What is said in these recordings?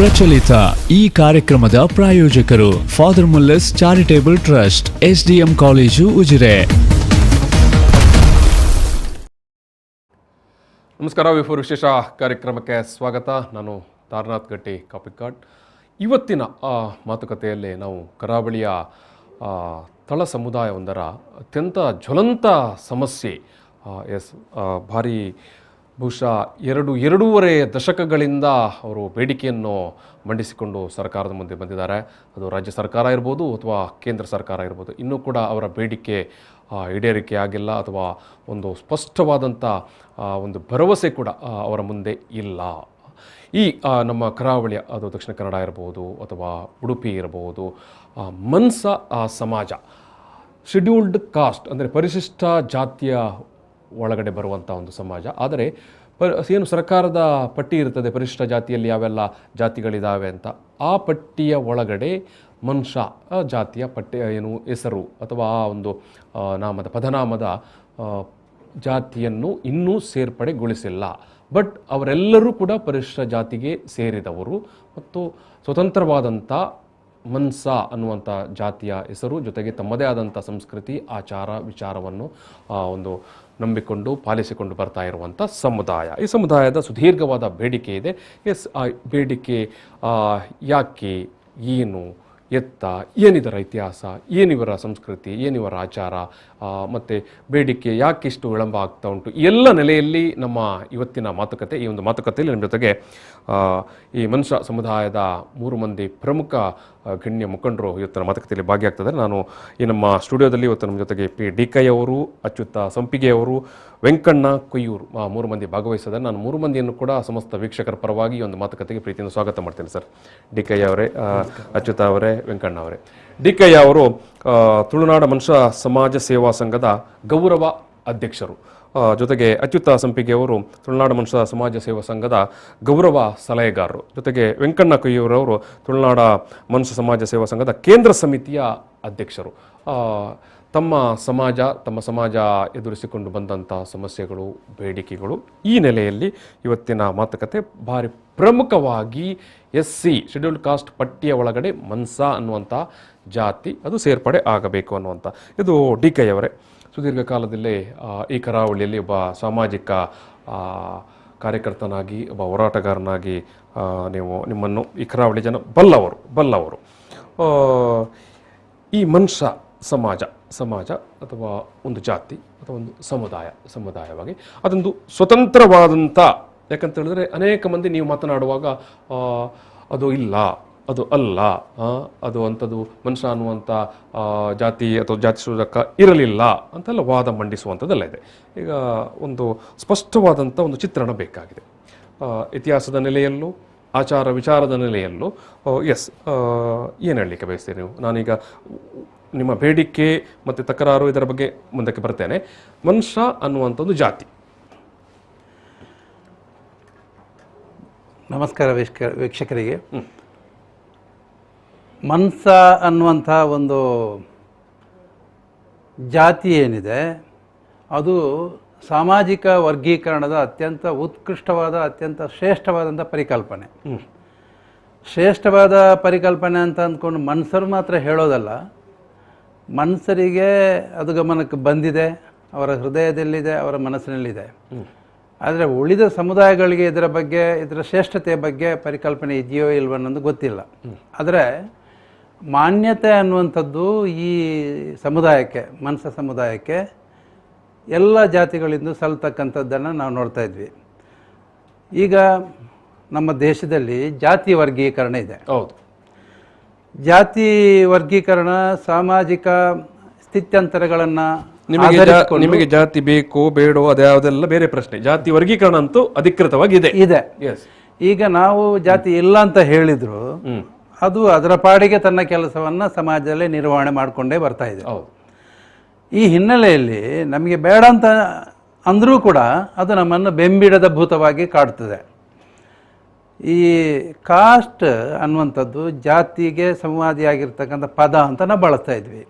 ಪ್ರಚಲಿತ ಈ ಕಾರ್ಯಕ್ರಮದ ಪ್ರಾಯೋಜಕರು father Muller's charitable trust, SDM college, Ujire. ನಮಸ್ಕಾರ. ವಿಫೋರ್ ವಿಶೇಷ ಕಾರ್ಯಕ್ರಮಕ್ಕೆ ಸ್ವಾಗತ. ನಾನು ತಾರನಾಥ್ ಗಟ್ಟಿ ಕಾಪಿಕಾಡ್. ಇವತ್ತಿನ ಮಾತುಕತೆಯಲ್ಲಿ ನಾವು ಕರಾವಳಿಯ ತಳ ಸಮುದಾಯವೊಂದರ ಅತ್ಯಂತ ಜ್ವಲಂತ ಸಮಸ್ಯೆ, ಭಾರಿ ಬಹುಶಃ ಎರಡೂವರೆ ದಶಕಗಳಿಂದ ಅವರು ಬೇಡಿಕೆಯನ್ನು ಮಂಡಿಸಿಕೊಂಡು ಸರ್ಕಾರದ ಮುಂದೆ ಬಂದಿದ್ದಾರೆ. ಅದು ರಾಜ್ಯ ಸರ್ಕಾರ ಇರ್ಬೋದು ಅಥವಾ ಕೇಂದ್ರ ಸರ್ಕಾರ ಇರ್ಬೋದು. ಇನ್ನೂ ಕೂಡ ಅವರ ಬೇಡಿಕೆ ಈಡೇರಿಕೆ ಆಗಿಲ್ಲ ಅಥವಾ ಒಂದು ಸ್ಪಷ್ಟವಾದಂಥ ಒಂದು ಭರವಸೆ ಕೂಡ ಅವರ ಮುಂದೆ ಇಲ್ಲ. ಈ ನಮ್ಮ ಕರಾವಳಿಯ, ಅದು ದಕ್ಷಿಣ ಕನ್ನಡ ಇರ್ಬೋದು ಅಥವಾ ಉಡುಪಿ ಇರ್ಬೋದು, ಮನ್ಸ ಸಮಾಜ, ಶೆಡ್ಯೂಲ್ಡ್ ಕಾಸ್ಟ್ ಅಂದರೆ ಪರಿಶಿಷ್ಟ ಜಾತಿಯ ಒಳಗಡೆ ಬರುವಂಥ ಒಂದು ಸಮಾಜ. ಆದರೆ ಏನು ಸರ್ಕಾರದ ಪಟ್ಟಿ ಇರ್ತದೆ, ಪರಿಶಿಷ್ಟ ಜಾತಿಯಲ್ಲಿ ಯಾವೆಲ್ಲ ಜಾತಿಗಳಿದ್ದಾವೆ ಅಂತ, ಆ ಪಟ್ಟಿಯ ಒಳಗಡೆ ಮನುಷ್ಯ ಜಾತಿಯ ಪಟ್ಟಿ ಏನು ಹೆಸರು ಅಥವಾ ಆ ಒಂದು ಪದನಾಮದ ಜಾತಿಯನ್ನು ಇನ್ನೂ ಸೇರ್ಪಡೆಗೊಳಿಸಿಲ್ಲ. ಬಟ್ ಅವರೆಲ್ಲರೂ ಕೂಡ ಪರಿಶಿಷ್ಟ ಜಾತಿಗೆ ಸೇರಿದವರು ಮತ್ತು ಸ್ವತಂತ್ರವಾದಂಥ ಮನ್ಸ ಅನ್ನುವಂಥ ಜಾತಿಯ ಹೆಸರು, ಜೊತೆಗೆ ತಮ್ಮದೇ ಆದಂಥ ಸಂಸ್ಕೃತಿ, ಆಚಾರ ವಿಚಾರವನ್ನು ಒಂದು ನಂಬಿಕೊಂಡು ಪಾಲಿಸಿಕೊಂಡು ಬರ್ತಾ ಇರುವಂಥ ಸಮುದಾಯ. ಈ ಸಮುದಾಯದ ಸುದೀರ್ಘವಾದ ಬೇಡಿಕೆ ಇದೆ. ಆ ಬೇಡಿಕೆ ಯಾಕೆ, ಏನು, ಎತ್ತ, ಏನಿದರ ಇತಿಹಾಸ, ಏನಿವರ ಸಂಸ್ಕೃತಿ, ಏನಿವರ ಆಚಾರ, ಮತ್ತು ಬೇಡಿಕೆ ಯಾಕಿಷ್ಟು ವಿಳಂಬ ಆಗ್ತಾ ಉಂಟು, ಎಲ್ಲ ನೆಲೆಯಲ್ಲಿ ನಮ್ಮ ಇವತ್ತಿನ ಮಾತುಕತೆ. ಈ ಒಂದು ಮಾತುಕತೆಯಲ್ಲಿ ನಮ್ಮ ಜೊತೆಗೆ ಈ ಮನುಷ್ಯ ಸಮುದಾಯದ 3 ಮಂದಿ ಪ್ರಮುಖ ಗಣ್ಯ ಮುಖಂಡರು ಇವತ್ತಿನ ಮಾತುಕತೆಯಲ್ಲಿ ಭಾಗಿಯಾಗ್ತಿದ್ದಾರೆ. ನಾನು ಈ ನಮ್ಮ ಸ್ಟುಡಿಯೋದಲ್ಲಿ ಇವತ್ತು ನಮ್ಮ ಜೊತೆಗೆ ಡಿ.ಕೈ ಅವರು, ಅಚ್ಯುತ ಸಂಪಿಗೆ ಅವರು, ವೆಂಕಣ್ಣ ಕೊಯ್ಯೂರು 3 ಮಂದಿ ಭಾಗವಹಿಸಿದ್ದಾರೆ. ನಾನು 3 ಮಂದಿಯನ್ನು ಕೂಡ ಸಮಸ್ತ ವೀಕ್ಷಕರ ಪರವಾಗಿ ಈ ಒಂದು ಮಾತುಕತೆಗೆ ಪ್ರೀತಿಯಿಂದ ಸ್ವಾಗತ ಮಾಡ್ತೇನೆ. ಸರ್, ಡಿ.ಕೈ ಅವರೇ, ಅಚ್ಯುತ ಅವರೇ, ವೆಂಕಣ್ಣ ಅವರೇ. ಡಿ.ಕೈ ಅವರು ತುಳುನಾಡ ಮನುಷ್ಯ ಸಮಾಜ ಸೇವಾ ಸಂಘದ ಗೌರವ ಅಧ್ಯಕ್ಷರು, ಜೊತೆಗೆ ಅಚ್ಯುತ ಸಂಪಿಗೆ ಅವರು ತುಳುನಾಡ ಮನುಷ್ಯ ಸಮಾಜ ಸೇವಾ ಸಂಘದ ಗೌರವ ಸಲಹೆಗಾರರು, ಜೊತೆಗೆ ವೆಂಕಣ್ಣ ಕೊಯ್ಯೂರವರು ತುಳುನಾಡ ಮನುಷ್ಯ ಸಮಾಜ ಸೇವಾ ಸಂಘದ ಕೇಂದ್ರ ಸಮಿತಿಯ ಅಧ್ಯಕ್ಷರು. ತಮ್ಮ ಸಮಾಜ ಎದುರಿಸಿಕೊಂಡು ಬಂದಂಥ ಸಮಸ್ಯೆಗಳು, ಬೇಡಿಕೆಗಳು, ಈ ನೆಲೆಯಲ್ಲಿ ಇವತ್ತಿನ ಮಾತುಕತೆ ಭಾರಿ ಪ್ರಮುಖವಾಗಿ SC ಶೆಡ್ಯೂಲ್ಡ್ ಕಾಸ್ಟ್ ಪಟ್ಟಿಯ ಒಳಗಡೆ ಮನ್ಸ ಅನ್ನುವಂಥ ಜಾತಿ ಅದು ಸೇರ್ಪಡೆ ಆಗಬೇಕು ಅನ್ನುವಂಥ. ಇದು ಡಿ.ಕೈ ಅವರೇ, ಸುದೀರ್ಘ ಕಾಲದಲ್ಲೇ ಈ ಕರಾವಳಿಯಲ್ಲಿ ಒಬ್ಬ ಸಾಮಾಜಿಕ ಕಾರ್ಯಕರ್ತನಾಗಿ, ಒಬ್ಬ ಹೋರಾಟಗಾರನಾಗಿ ನಿಮ್ಮನ್ನು ಈ ಕರಾವಳಿ ಜನ ಬಲ್ಲವರು. ಈ ಮನುಷ್ಯ ಸಮಾಜ ಅಥವಾ ಒಂದು ಜಾತಿ ಅಥವಾ ಒಂದು ಸಮುದಾಯವಾಗಿ ಅದೊಂದು ಸ್ವತಂತ್ರವಾದಂಥ, ಯಾಕಂತ ಹೇಳಿದ್ರೆ ಅನೇಕ ಮಂದಿ ನೀವು ಮಾತನಾಡುವಾಗ ಅದು ಇಲ್ಲ, ಅದು ಅಲ್ಲ, ಅದು ಅಂಥದ್ದು ಮನುಷ್ಯ ಅನ್ನುವಂಥ ಜಾತಿ ಅಥವಾ ಜಾತಿ ಸೂಚಕ ಇರಲಿಲ್ಲ ಅಂತೆಲ್ಲ ವಾದ ಮಂಡಿಸುವಂಥದ್ದೆಲ್ಲ ಇದೆ. ಈಗ ಒಂದು ಸ್ಪಷ್ಟವಾದಂಥ ಒಂದು ಚಿತ್ರಣ ಬೇಕಾಗಿದೆ. ಇತಿಹಾಸದ ನೆಲೆಯಲ್ಲೂ ಆಚಾರ ವಿಚಾರದ ನೆಲೆಯಲ್ಲೂ ಏನು ಹೇಳಲಿಕ್ಕೆ ಬಯಸ್ತೀರಿ ನೀವು? ನಾನೀಗ ನಿಮ್ಮ ಬೇಡಿಕೆ ಮತ್ತು ತಕರಾರು ಇದರ ಬಗ್ಗೆ ಮುಂದಕ್ಕೆ ಬರ್ತೇನೆ. ಮನುಷ್ಯ ಅನ್ನುವಂಥ ಒಂದು ಜಾತಿ. ನಮಸ್ಕಾರ ವೀಕ್ಷಕರಿಗೆ. ಮನ್ಸ ಅನ್ನುವಂಥ ಒಂದು ಜಾತಿ ಏನಿದೆ, ಅದು ಸಾಮಾಜಿಕ ವರ್ಗೀಕರಣದ ಅತ್ಯಂತ ಉತ್ಕೃಷ್ಟವಾದ, ಅತ್ಯಂತ ಶ್ರೇಷ್ಠವಾದಂಥ ಪರಿಕಲ್ಪನೆ. ಶ್ರೇಷ್ಠವಾದ ಪರಿಕಲ್ಪನೆ ಅಂತ ಅಂದ್ಕೊಂಡು ಮನುಷ್ಯರು ಮಾತ್ರ ಹೇಳೋದಲ್ಲ, ಮನುಷ್ಯರಿಗೆ ಅದು ಗಮನಕ್ಕೆ ಬಂದಿದೆ, ಅವರ ಹೃದಯದಲ್ಲಿದೆ, ಅವರ ಮನಸ್ಸಿನಲ್ಲಿದೆ. ಆದರೆ ಉಳಿದ ಸಮುದಾಯಗಳಿಗೆ ಇದರ ಶ್ರೇಷ್ಠತೆಯ ಬಗ್ಗೆ ಪರಿಕಲ್ಪನೆ ಇದೆಯೋ ಇಲ್ವೋ ಅನ್ನೋದು ಗೊತ್ತಿಲ್ಲ. ಆದರೆ ಮಾನ್ಯತೆ ಅನ್ನುವಂಥದ್ದು ಈ ಸಮುದಾಯಕ್ಕೆ, ಮನುಷ್ಯ ಸಮುದಾಯಕ್ಕೆ ಎಲ್ಲ ಜಾತಿಗಳಿಂದ ಸಲ್ತಕ್ಕಂಥದ್ದನ್ನು ನಾವು ನೋಡ್ತಾ ಇದ್ವಿ. ಈಗ ನಮ್ಮ ದೇಶದಲ್ಲಿ ಜಾತಿ ವರ್ಗೀಕರಣ ಇದೆ. ಹೌದು, ಜಾತಿ ವರ್ಗೀಕರಣ ಸಾಮಾಜಿಕ ಸ್ಥಿತ್ಯಂತರಗಳನ್ನು ನಿಮಗೆ ಜಾತಿ ಬೇಕೋ ಬೇಡೋ ಅದ್ಯಾವುದೆಲ್ಲ ಬೇರೆ ಪ್ರಶ್ನೆ. ಜಾತಿ ವರ್ಗೀಕರಣ ಅಂತೂ ಅಧಿಕೃತವಾಗಿ ಇದೆ. ಈಗ ನಾವು ಜಾತಿ ಇಲ್ಲ ಅಂತ ಹೇಳಿದ್ರು ಅದು ಅದರ ಪಾಡಿಗೆ ತನ್ನ ಕೆಲಸವನ್ನು ಸಮಾಜದಲ್ಲಿ ನಿರ್ವಹಣೆ ಮಾಡಿಕೊಂಡೇ ಬರ್ತಾ ಇದೆ. ಈ ಹಿನ್ನೆಲೆಯಲ್ಲಿ ನಮಗೆ ಬೇಡ ಅಂತ ಅಂದರೂ ಕೂಡ ಅದು ನಮ್ಮನ್ನು ಬೆಂಬಿಡದ ಭೂತವಾಗಿ ಕಾಡ್ತದೆ. ಈ ಕಾಸ್ಟ್ ಅನ್ನುವಂಥದ್ದು ಜಾತಿಗೆ ಸಂವಾದಿಯಾಗಿರ್ತಕ್ಕಂಥ ಪದ ಅಂತ ನಾವು ಬಳಸ್ತಾ ಇದ್ವಿ.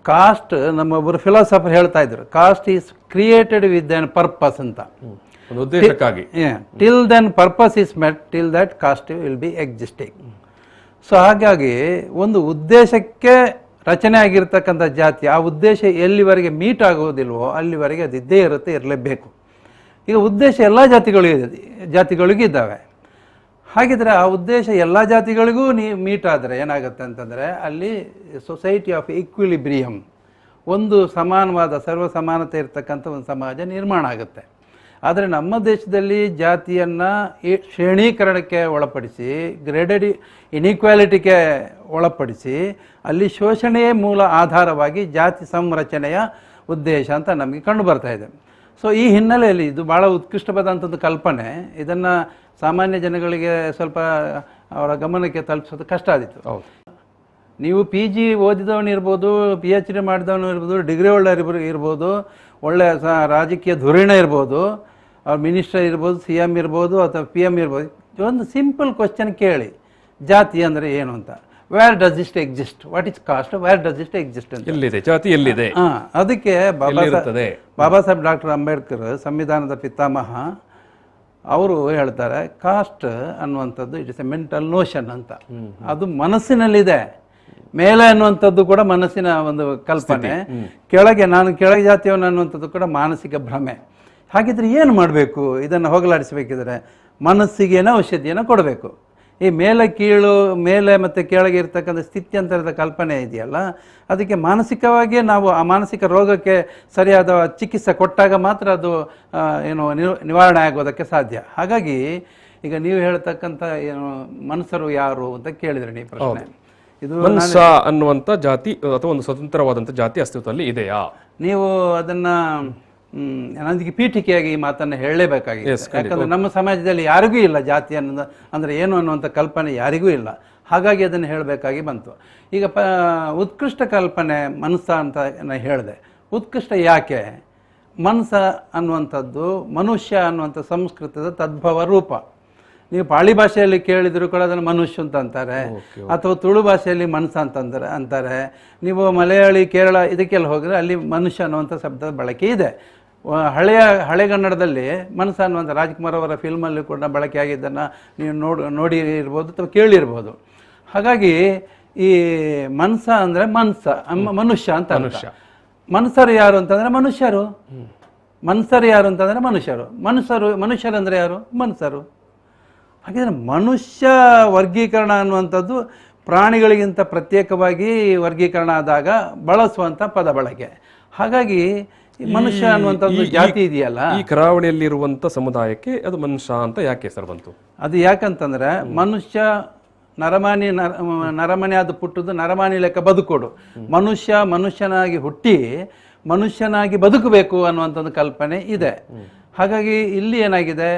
ಕಾಸ್ಟ್, ನಮ್ಮೊಬ್ಬರು ಫಿಲಾಸಫರ್ ಹೇಳ್ತಾ ಇದ್ರು, caste is created with an purpose ಅಂತ. ಒಂದು ಉದ್ದೇಶಕ್ಕಾಗಿ. Till then purpose is met, till that caste will be existing. So ಹಾಗಾಗಿ ಒಂದು ಉದ್ದೇಶಕ್ಕೆ ರಚನೆ ಆಗಿರ್ತಕ್ಕಂಥ ಜಾತಿ, ಆ ಉದ್ದೇಶ ಎಲ್ಲಿವರೆಗೆ ಮೀಟ್ ಆಗೋದಿಲ್ವೋ ಅಲ್ಲಿವರೆಗೆ ಅದು ಇದ್ದೇ ಇರುತ್ತೆ, ಇರಲೇಬೇಕು. ಈಗ ಉದ್ದೇಶ ಎಲ್ಲ ಜಾತಿಗಳಿಗೂ ಇದ್ದಾವೆ. ಹಾಗಿದ್ರೆ ಆ ಉದ್ದೇಶ ಎಲ್ಲ ಜಾತಿಗಳಿಗೂ ಮೀಟ್ ಆದರೆ ಏನಾಗುತ್ತೆ ಅಂತಂದರೆ ಅಲ್ಲಿ ಸೊಸೈಟಿ ಆಫ್ ಈಕ್ವಿಲಿಬ್ರಿಯಮ್, ಒಂದು ಸಮಾನವಾದ ಸರ್ವ ಸಮಾನತೆ ಇರತಕ್ಕಂಥ ಒಂದು ಸಮಾಜ ನಿರ್ಮಾಣ ಆಗುತ್ತೆ. ಆದರೆ ನಮ್ಮ ದೇಶದಲ್ಲಿ ಜಾತಿಯನ್ನು ಶ್ರೇಣೀಕರಣಕ್ಕೆ ಒಳಪಡಿಸಿ, ಗ್ರೇಡೆಡ್ ಇನ್ಇಕ್ವಾಲಿಟಿಗೆ ಒಳಪಡಿಸಿ, ಅಲ್ಲಿ ಶೋಷಣೆಯೇ ಮೂಲ ಆಧಾರವಾಗಿ ಜಾತಿ ಸಂರಚನೆಯ ಉದ್ದೇಶ ಅಂತ ನಮಗೆ ಕಂಡು ಬರ್ತಾ ಇದೆ. ಸೊ ಈ ಹಿನ್ನೆಲೆಯಲ್ಲಿ ಇದು ಭಾಳ ಉತ್ಕೃಷ್ಟವಾದಂಥದ್ದು ಕಲ್ಪನೆ. ಇದನ್ನು ಸಾಮಾನ್ಯ ಜನಗಳಿಗೆ ಸ್ವಲ್ಪ ಅವರ ಗಮನಕ್ಕೆ ತಲುಪಿಸೋದು ಕಷ್ಟ ಆದಿತ್ತು. ನೀವು PG ಓದಿದವನಿರ್ಬೋದು, PhD ಮಾಡಿದವನು ಇರ್ಬೋದು, ಡಿಗ್ರಿ ಹೋಲ್ಡರ್ ಇರ್ಬೋದು, ಒಳ್ಳೆಯ ರಾಜಕೀಯ ಧುರೀಣ ಇರ್ಬೋದು, ಅವ್ರ ಮಿನಿಸ್ಟರ್ ಇರ್ಬೋದು, CM ಇರ್ಬೋದು ಅಥವಾ PM ಇರ್ಬೋದು. ಒಂದು ಸಿಂಪಲ್ ಕ್ವಶನ್ ಕೇಳಿ, ಜಾತಿ ಅಂದರೆ ಏನು ಅಂತ. Where does it exist, what is cost, where does it exist ಅಂತ. ಎಲ್ಲಿದೆ ಜಾತಿ, ಎಲ್ಲಿದೆ? ಅದಕ್ಕೆ ಬಾಬಾ ಸಾಹೇಬ್ ಡಾಕ್ಟರ್ ಅಂಬೇಡ್ಕರ್, ಸಂವಿಧಾನದ ಪಿತಾಮಹ, ಅವರು ಹೇಳ್ತಾರೆ ಕಾಸ್ಟ್ ಅನ್ನುವಂಥದ್ದು it is A mental notion ಅಂತ. ಅದು ಮನಸ್ಸಿನಲ್ಲಿದೆ. ಮೇಲೆ ಅನ್ನುವಂಥದ್ದು ಕೂಡ ಮನಸ್ಸಿನ ಒಂದು ಕಲ್ಪನೆ, ನಾನು ಕೆಳಗೆ ಜಾತಿಯವನು ಅನ್ನುವಂಥದ್ದು ಕೂಡ ಮಾನಸಿಕ ಭ್ರಮೆ. ಹಾಗಿದ್ರೆ ಏನು ಮಾಡಬೇಕು? ಇದನ್ನು ಹೋಗಲಾಡಿಸಬೇಕಿದ್ರೆ ಮನಸ್ಸಿಗೇನೋ ಔಷಧಿಯನ್ನು ಕೊಡಬೇಕು. ಈ ಮೇಲೆ ಮತ್ತು ಕೆಳಗೆ ಇರ್ತಕ್ಕಂಥ ಸ್ಥಿತ್ಯಂತರದ ಕಲ್ಪನೆ ಇದೆಯಲ್ಲ, ಅದಕ್ಕೆ ಮಾನಸಿಕವಾಗಿಯೇ ನಾವು ಆ ಮಾನಸಿಕ ರೋಗಕ್ಕೆ ಸರಿಯಾದ ಚಿಕಿತ್ಸೆ ಕೊಟ್ಟಾಗ ಮಾತ್ರ ಅದು ನಿವಾರಣೆ ಆಗೋದಕ್ಕೆ ಸಾಧ್ಯ. ಹಾಗಾಗಿ ಈಗ ನೀವು ಹೇಳ್ತಕ್ಕಂಥ ಮನುಷ್ಯರು ಯಾರು ಅಂತ ಕೇಳಿದ್ರೆ ನೀವು ಪ್ರಶ್ನೆ, ಇದು ಮನುಷ್ಯ ಅನ್ನುವಂಥ ಜಾತಿ ಅಥವಾ ಒಂದು ಸ್ವತಂತ್ರವಾದಂಥ ಜಾತಿ ಅಸ್ತಿತ್ವದಲ್ಲಿ ಇದೆಯಾ? ನೀವು ಅದನ್ನ ನನಗೆ ಪೀಠಿಕೆಯಾಗಿ ಈ ಮಾತನ್ನು ಹೇಳಲೇಬೇಕಾಗಿದೆ. ಯಾಕಂದ್ರೆ ನಮ್ಮ ಸಮಾಜದಲ್ಲಿ ಯಾರಿಗೂ ಇಲ್ಲ ಜಾತಿ ಅನ್ನೋದು ಅಂದರೆ ಏನು ಅನ್ನುವಂಥ ಕಲ್ಪನೆ ಯಾರಿಗೂ ಇಲ್ಲ. ಹಾಗಾಗಿ ಅದನ್ನು ಹೇಳಬೇಕಾಗಿ ಬಂತು. ಈಗ ಉತ್ಕೃಷ್ಟ ಕಲ್ಪನೆ ಮನಸ್ಸ ಅಂತ ನಾನು ಹೇಳಿದೆ. ಉತ್ಕೃಷ್ಟ ಯಾಕೆ? ಮನಸ್ಸ ಅನ್ನುವಂಥದ್ದು ಮನುಷ್ಯ ಅನ್ನುವಂಥ ಸಂಸ್ಕೃತದ ತದ್ಭವ ರೂಪ. ನೀವು ಪಾಳಿ ಭಾಷೆಯಲ್ಲಿ ಕೇಳಿದ್ರು ಕೂಡ ಅದನ್ನು ಮನುಷ್ಯ ಅಂತ ಅಂತಾರೆ, ಅಥವಾ ತುಳು ಭಾಷೆಯಲ್ಲಿ ಮನಸ್ಸ ಅಂತಾರೆ. ನೀವು ಮಲಯಾಳಿ, ಕೇರಳ ಇದಕ್ಕೆಲ್ಲ ಹೋದರೆ ಅಲ್ಲಿ ಮನುಷ್ಯ ಅನ್ನುವಂಥ ಶಬ್ದದ ಬಳಕೆ ಇದೆ. ಹಳೆಗನ್ನಡದಲ್ಲಿ ಮನಸ್ಸ ಅನ್ನುವಂಥ ರಾಜ್ಕುಮಾರ್ ಅವರ ಫಿಲ್ಮಲ್ಲಿ ಕೂಡ ಬಳಕೆಯಾಗಿದ್ದನ್ನು ನೀವು ನೋಡಿರ್ಬೋದು ಅಥವಾ ಕೇಳಿರ್ಬೋದು. ಹಾಗಾಗಿ ಈ ಮನಸ್ಸ ಅಂದರೆ ಮನುಷ್ಯ ಅಂತ. ಮನುಷ್ಯರು ಯಾರು ಅಂತಂದರೆ ಮನುಷ್ಯರು. ಮನುಷ್ಯರಂದರೆ ಯಾರು? ಮನುಷ್ಯರು. ಹಾಗಿದ್ರೆ ಮನುಷ್ಯ ವರ್ಗೀಕರಣ ಅನ್ನುವಂಥದ್ದು ಪ್ರಾಣಿಗಳಿಗಿಂತ ಪ್ರತ್ಯೇಕವಾಗಿ ವರ್ಗೀಕರಣ ಆದಾಗ ಬಳಸುವಂಥ ಪದ ಬಳಕೆ. ಹಾಗಾಗಿ ಮನುಷ್ಯ ಅನ್ನುವಂಥದ್ದು ಜಾತಿ ಇದೆಯಲ್ಲ, ಈ ಕರಾವಳಿಯಲ್ಲಿರುವಂಥ ಸಮುದಾಯಕ್ಕೆ ಅದು ಮನುಷ್ಯ ಅಂತ ಯಾಕೆ ಹೆಸರು ಬಂತು? ಅದು ಯಾಕಂತಂದ್ರೆ ಮನುಷ್ಯ ನರಮನೆ ಅದು ಪುಟ್ಟದ್ದು ನರಮಾನಿ ಲೆಕ್ಕ ಬದುಕೋಡು. ಮನುಷ್ಯನಾಗಿ ಹುಟ್ಟಿ ಮನುಷ್ಯನಾಗಿ ಬದುಕಬೇಕು ಅನ್ನುವಂಥದ್ದು ಕಲ್ಪನೆ ಇದೆ. ಹಾಗಾಗಿ ಇಲ್ಲಿ ಏನಾಗಿದೆ,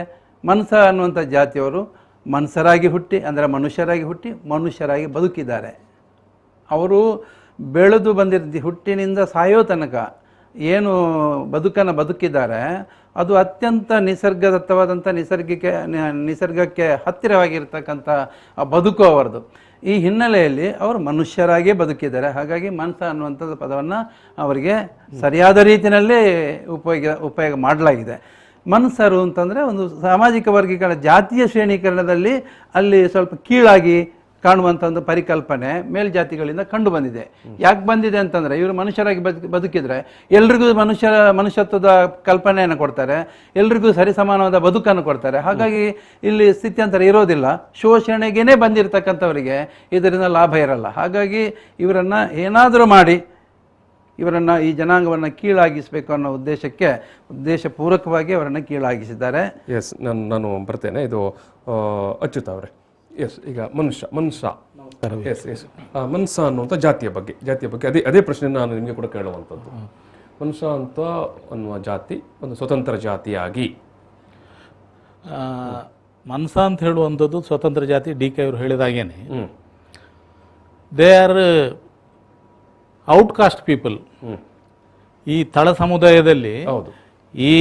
ಮನಸ್ಸ ಅನ್ನುವಂಥ ಜಾತಿಯವರು ಮನುಷ್ಯರಾಗಿ ಹುಟ್ಟಿ ಅಂದರೆ ಮನುಷ್ಯರಾಗಿ ಬದುಕಿದ್ದಾರೆ. ಅವರು ಬೆಳೆದು ಹುಟ್ಟಿನಿಂದ ಸಾಯೋ ತನಕ ಏನು ಬದುಕನ್ನು ಬದುಕಿದ್ದಾರೆ ಅದು ಅತ್ಯಂತ ನಿಸರ್ಗದತ್ತವಾದಂಥ ನಿಸರ್ಗಕ್ಕೆ ಹತ್ತಿರವಾಗಿರ್ತಕ್ಕಂಥ ಬದುಕು ಅವರದು. ಈ ಹಿನ್ನೆಲೆಯಲ್ಲಿ ಅವರು ಮನುಷ್ಯರಾಗೇ ಬದುಕಿದ್ದಾರೆ. ಹಾಗಾಗಿ ಮನಸ್ಸ ಅನ್ನುವಂಥದ್ದು ಪದವನ್ನು ಅವರಿಗೆ ಸರಿಯಾದ ರೀತಿಯಲ್ಲೇ ಉಪಯೋಗ ಮಾಡಲಾಗಿದೆ. ಮನುಷ್ಯರು ಅಂತಂದರೆ ಒಂದು ಸಾಮಾಜಿಕ ವರ್ಗೀಕರಣ, ಜಾತಿಯ ಶ್ರೇಣೀಕರಣದಲ್ಲಿ ಅಲ್ಲಿ ಸ್ವಲ್ಪ ಕೀಳಾಗಿ ಕಾಣುವಂಥ ಒಂದು ಪರಿಕಲ್ಪನೆ ಮೇಲ್ಜಾತಿಗಳಿಂದ ಕಂಡು ಬಂದಿದೆ. ಯಾಕೆ ಬಂದಿದೆ ಅಂತಂದರೆ ಇವರು ಮನುಷ್ಯರಾಗಿ ಬದುಕಿದ್ರೆ ಎಲ್ರಿಗೂ ಮನುಷ್ಯತ್ವದ ಕಲ್ಪನೆಯನ್ನು ಕೊಡ್ತಾರೆ, ಎಲ್ರಿಗೂ ಸರಿಸಮಾನವಾದ ಬದುಕನ್ನು ಕೊಡ್ತಾರೆ. ಹಾಗಾಗಿ ಇಲ್ಲಿ ಸ್ಥಿತ್ಯಂತರ ಇರೋದಿಲ್ಲ. ಶೋಷಣೆಗೇ ಬಂದಿರತಕ್ಕಂಥವರಿಗೆ ಇದರಿಂದ ಲಾಭ ಇರಲ್ಲ. ಹಾಗಾಗಿ ಇವರನ್ನು ಏನಾದರೂ ಮಾಡಿ ಇವರನ್ನು ಈ ಜನಾಂಗವನ್ನು ಕೀಳಾಗಿಸಬೇಕು ಅನ್ನೋ ಉದ್ದೇಶಪೂರ್ವಕವಾಗಿ ಅವರನ್ನು ಕೀಳಾಗಿಸಿದ್ದಾರೆ. ಎಸ್, ನಾನು ಬರ್ತೇನೆ. ಇದು ಅಚ್ಯುತ್ ಅವರೇ, ಎಸ್, ಈಗ ಮನುಷ್ಯ ಅನ್ನುವಂಥ ಜಾತಿಯ ಬಗ್ಗೆ ಅದೇ ಪ್ರಶ್ನೆ ನಾನು ನಿಮಗೆ ಕೂಡ ಕೇಳುವಂಥದ್ದು. ಮನುಷ್ಯ ಅಂತ ಅನ್ನುವ ಜಾತಿ ಒಂದು ಸ್ವತಂತ್ರ ಜಾತಿಯಾಗಿ, ಮನುಷ್ಯ ಅಂತ ಹೇಳುವಂಥದ್ದು ಸ್ವತಂತ್ರ ಜಾತಿ. DK ಅವರು ಹೇಳಿದಾಗೇನೆ ದೇ ಆರ್ ಔಟ್ಕಾಸ್ಟ್ ಪೀಪಲ್. ಈ ತಳ ಸಮುದಾಯದಲ್ಲಿ ಈ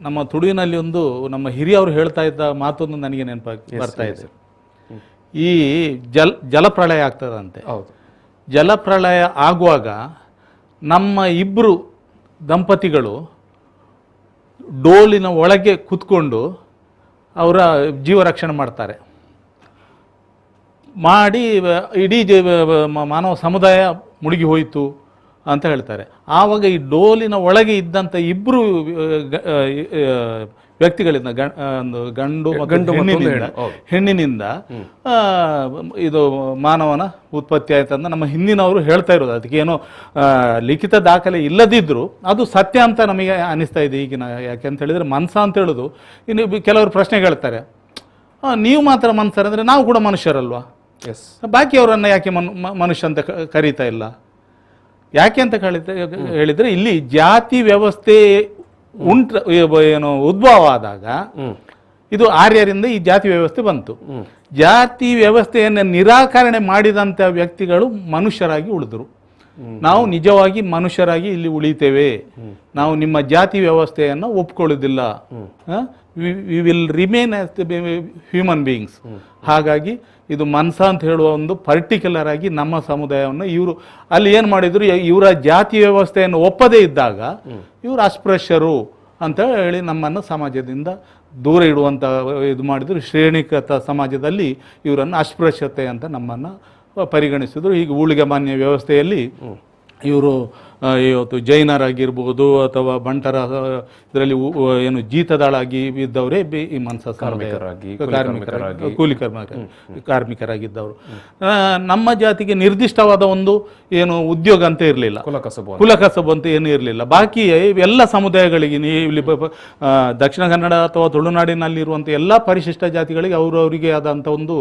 ನಮ್ಮ ತುಳುವಿನಲ್ಲಿ ನಮ್ಮ ಹಿರಿಯವರು ಹೇಳ್ತಾ ಇದ್ದ ಮಾತೊಂದು ನನಗೆ ನೆನಪಾಗಿ ಬರ್ತಾ ಇದೆ. ಈ ಜಲಪ್ರಳಯ ಆಗ್ತದಂತೆ. ಜಲಪ್ರಳಯ ಆಗುವಾಗ ನಮ್ಮ ಇಬ್ಬರು ದಂಪತಿಗಳು ಡೋಲಿನ ಒಳಗೆ ಕೂತ್ಕೊಂಡು ಅವರ ಜೀವ ರಕ್ಷಣೆ ಮಾಡ್ತಾರೆ. ಮಾಡಿ ಇಡೀ ಮಾನವ ಸಮುದಾಯ ಮುಳುಗಿ ಹೋಯಿತು ಅಂತ ಹೇಳ್ತಾರೆ. ಆವಾಗ ಈ ಡೋಲಿನ ಒಳಗೆ ಇದ್ದಂಥ ಇಬ್ಬರು ವ್ಯಕ್ತಿಗಳಿಂದ ಗಂಡು ಮತ್ತು ಹೆಣ್ಣಿನಿಂದ ಇದು ಮಾನವನ ಉತ್ಪತ್ತಿ ಆಯ್ತಂದ ನಮ್ಮ ಹಿಂದಿನವರು ಹೇಳ್ತಾ ಇರೋದು. ಅದಕ್ಕೇನೋ ಲಿಖಿತ ದಾಖಲೆ ಇಲ್ಲದಿದ್ದರೂ ಅದು ಸತ್ಯ ಅಂತ ನಮಗೆ ಅನಿಸ್ತಾ ಇದೆ ಈಗಿನ. ಯಾಕೆಂತ ಹೇಳಿದ್ರೆ ಮನ್ಸ ಅಂತ ಹೇಳೋದು, ಇನ್ನು ಕೆಲವರು ಪ್ರಶ್ನೆ ಕೇಳ್ತಾರೆ, ನೀವು ಮಾತ್ರ ಮನುಷ್ಯರಂದರೆ ನಾವು ಕೂಡ ಮನುಷ್ಯರಲ್ವಾ, ಬಾಕಿಯವರನ್ನು ಯಾಕೆ ಮನುಷ್ಯ ಅಂತ ಕರೀತಾ ಇಲ್ಲ? ಯಾಕೆ ಅಂತ ಹೇಳಿದ್ರೆ ಇಲ್ಲಿ ಜಾತಿ ವ್ಯವಸ್ಥೆ ಏನು ಉದ್ಭವ ಆದಾಗ ಇದು ಆರ್ಯರಿಂದ ಈ ಜಾತಿ ವ್ಯವಸ್ಥೆ ಬಂತು. ಜಾತಿ ವ್ಯವಸ್ಥೆಯನ್ನು ನಿರಾಕರಣೆ ಮಾಡಿದಂಥ ವ್ಯಕ್ತಿಗಳು ಮನುಷ್ಯರಾಗಿ ಉಳಿದ್ರು. ನಾವು ನಿಜವಾಗಿ ಮನುಷ್ಯರಾಗಿ ಇಲ್ಲಿ ಉಳಿತೇವೆ, ನಾವು ನಿಮ್ಮ ಜಾತಿ ವ್ಯವಸ್ಥೆಯನ್ನು ಒಪ್ಕೊಳ್ಳೋದಿಲ್ಲ, we will remain as human beings. ಹಾಗಾಗಿ ಇದು ಮನ್ಸ ಅಂತ ಹೇಳುವ ಒಂದು ಪರ್ಟಿಕ್ಯುಲರ್ ಆಗಿ ನಮ್ಮ ಸಮುದಾಯವನ್ನು ಇವರು ಅಲ್ಲಿ ಏನು ಮಾಡಿದ್ರು, ಇವರ ಜಾತಿ ವ್ಯವಸ್ಥೆಯನ್ನು ಒಪ್ಪದೇ ಇದ್ದಾಗ ಇವರು ಅಸ್ಪೃಶ್ಯರು ಅಂತ ಹೇಳಿ ನಮ್ಮನ್ನು ಸಮಾಜದಿಂದ ದೂರ ಇಡುವಂಥ ಇದು ಮಾಡಿದ್ರು. ಶ್ರೇಣಿಕತ ಸಮಾಜದಲ್ಲಿ ಇವರನ್ನು ಅಸ್ಪೃಶ್ಯತೆ ಅಂತ ನಮ್ಮನ್ನು ಪರಿಗಣಿಸಿದ್ರು. ಈಗ ಊಳಿಗೆ ಮಾನ್ಯ ವ್ಯವಸ್ಥೆಯಲ್ಲಿ ಇವರು ಇವತ್ತು ಜೈನರಾಗಿರ್ಬೋದು ಅಥವಾ ಬಂಟರ ಇದರಲ್ಲಿ ಏನು ಜೀತದಾಳಾಗಿ ಇದ್ದವರೇ ಈ ಮನ್ಸ ಕಾರ್ಮಿಕರಾಗಿದ್ದವರು. ನಮ್ಮ ಜಾತಿಗೆ ನಿರ್ದಿಷ್ಟವಾದ ಒಂದು ಏನು ಉದ್ಯೋಗ ಅಂತ ಇರಲಿಲ್ಲ, ಕುಲಕಸಬು ಅಂತ ಏನು ಇರಲಿಲ್ಲ. ಬಾಕಿ ಎಲ್ಲ ಸಮುದಾಯಗಳಿಗೆ ಇಲ್ಲಿ ದಕ್ಷಿಣ ಕನ್ನಡ ಅಥವಾ ತುಳುನಾಡಿನಲ್ಲಿರುವಂಥ ಎಲ್ಲ ಪರಿಶಿಷ್ಟ ಜಾತಿಗಳಿಗೆ ಅವರವರಿಗೆ ಆದಂಥ ಒಂದು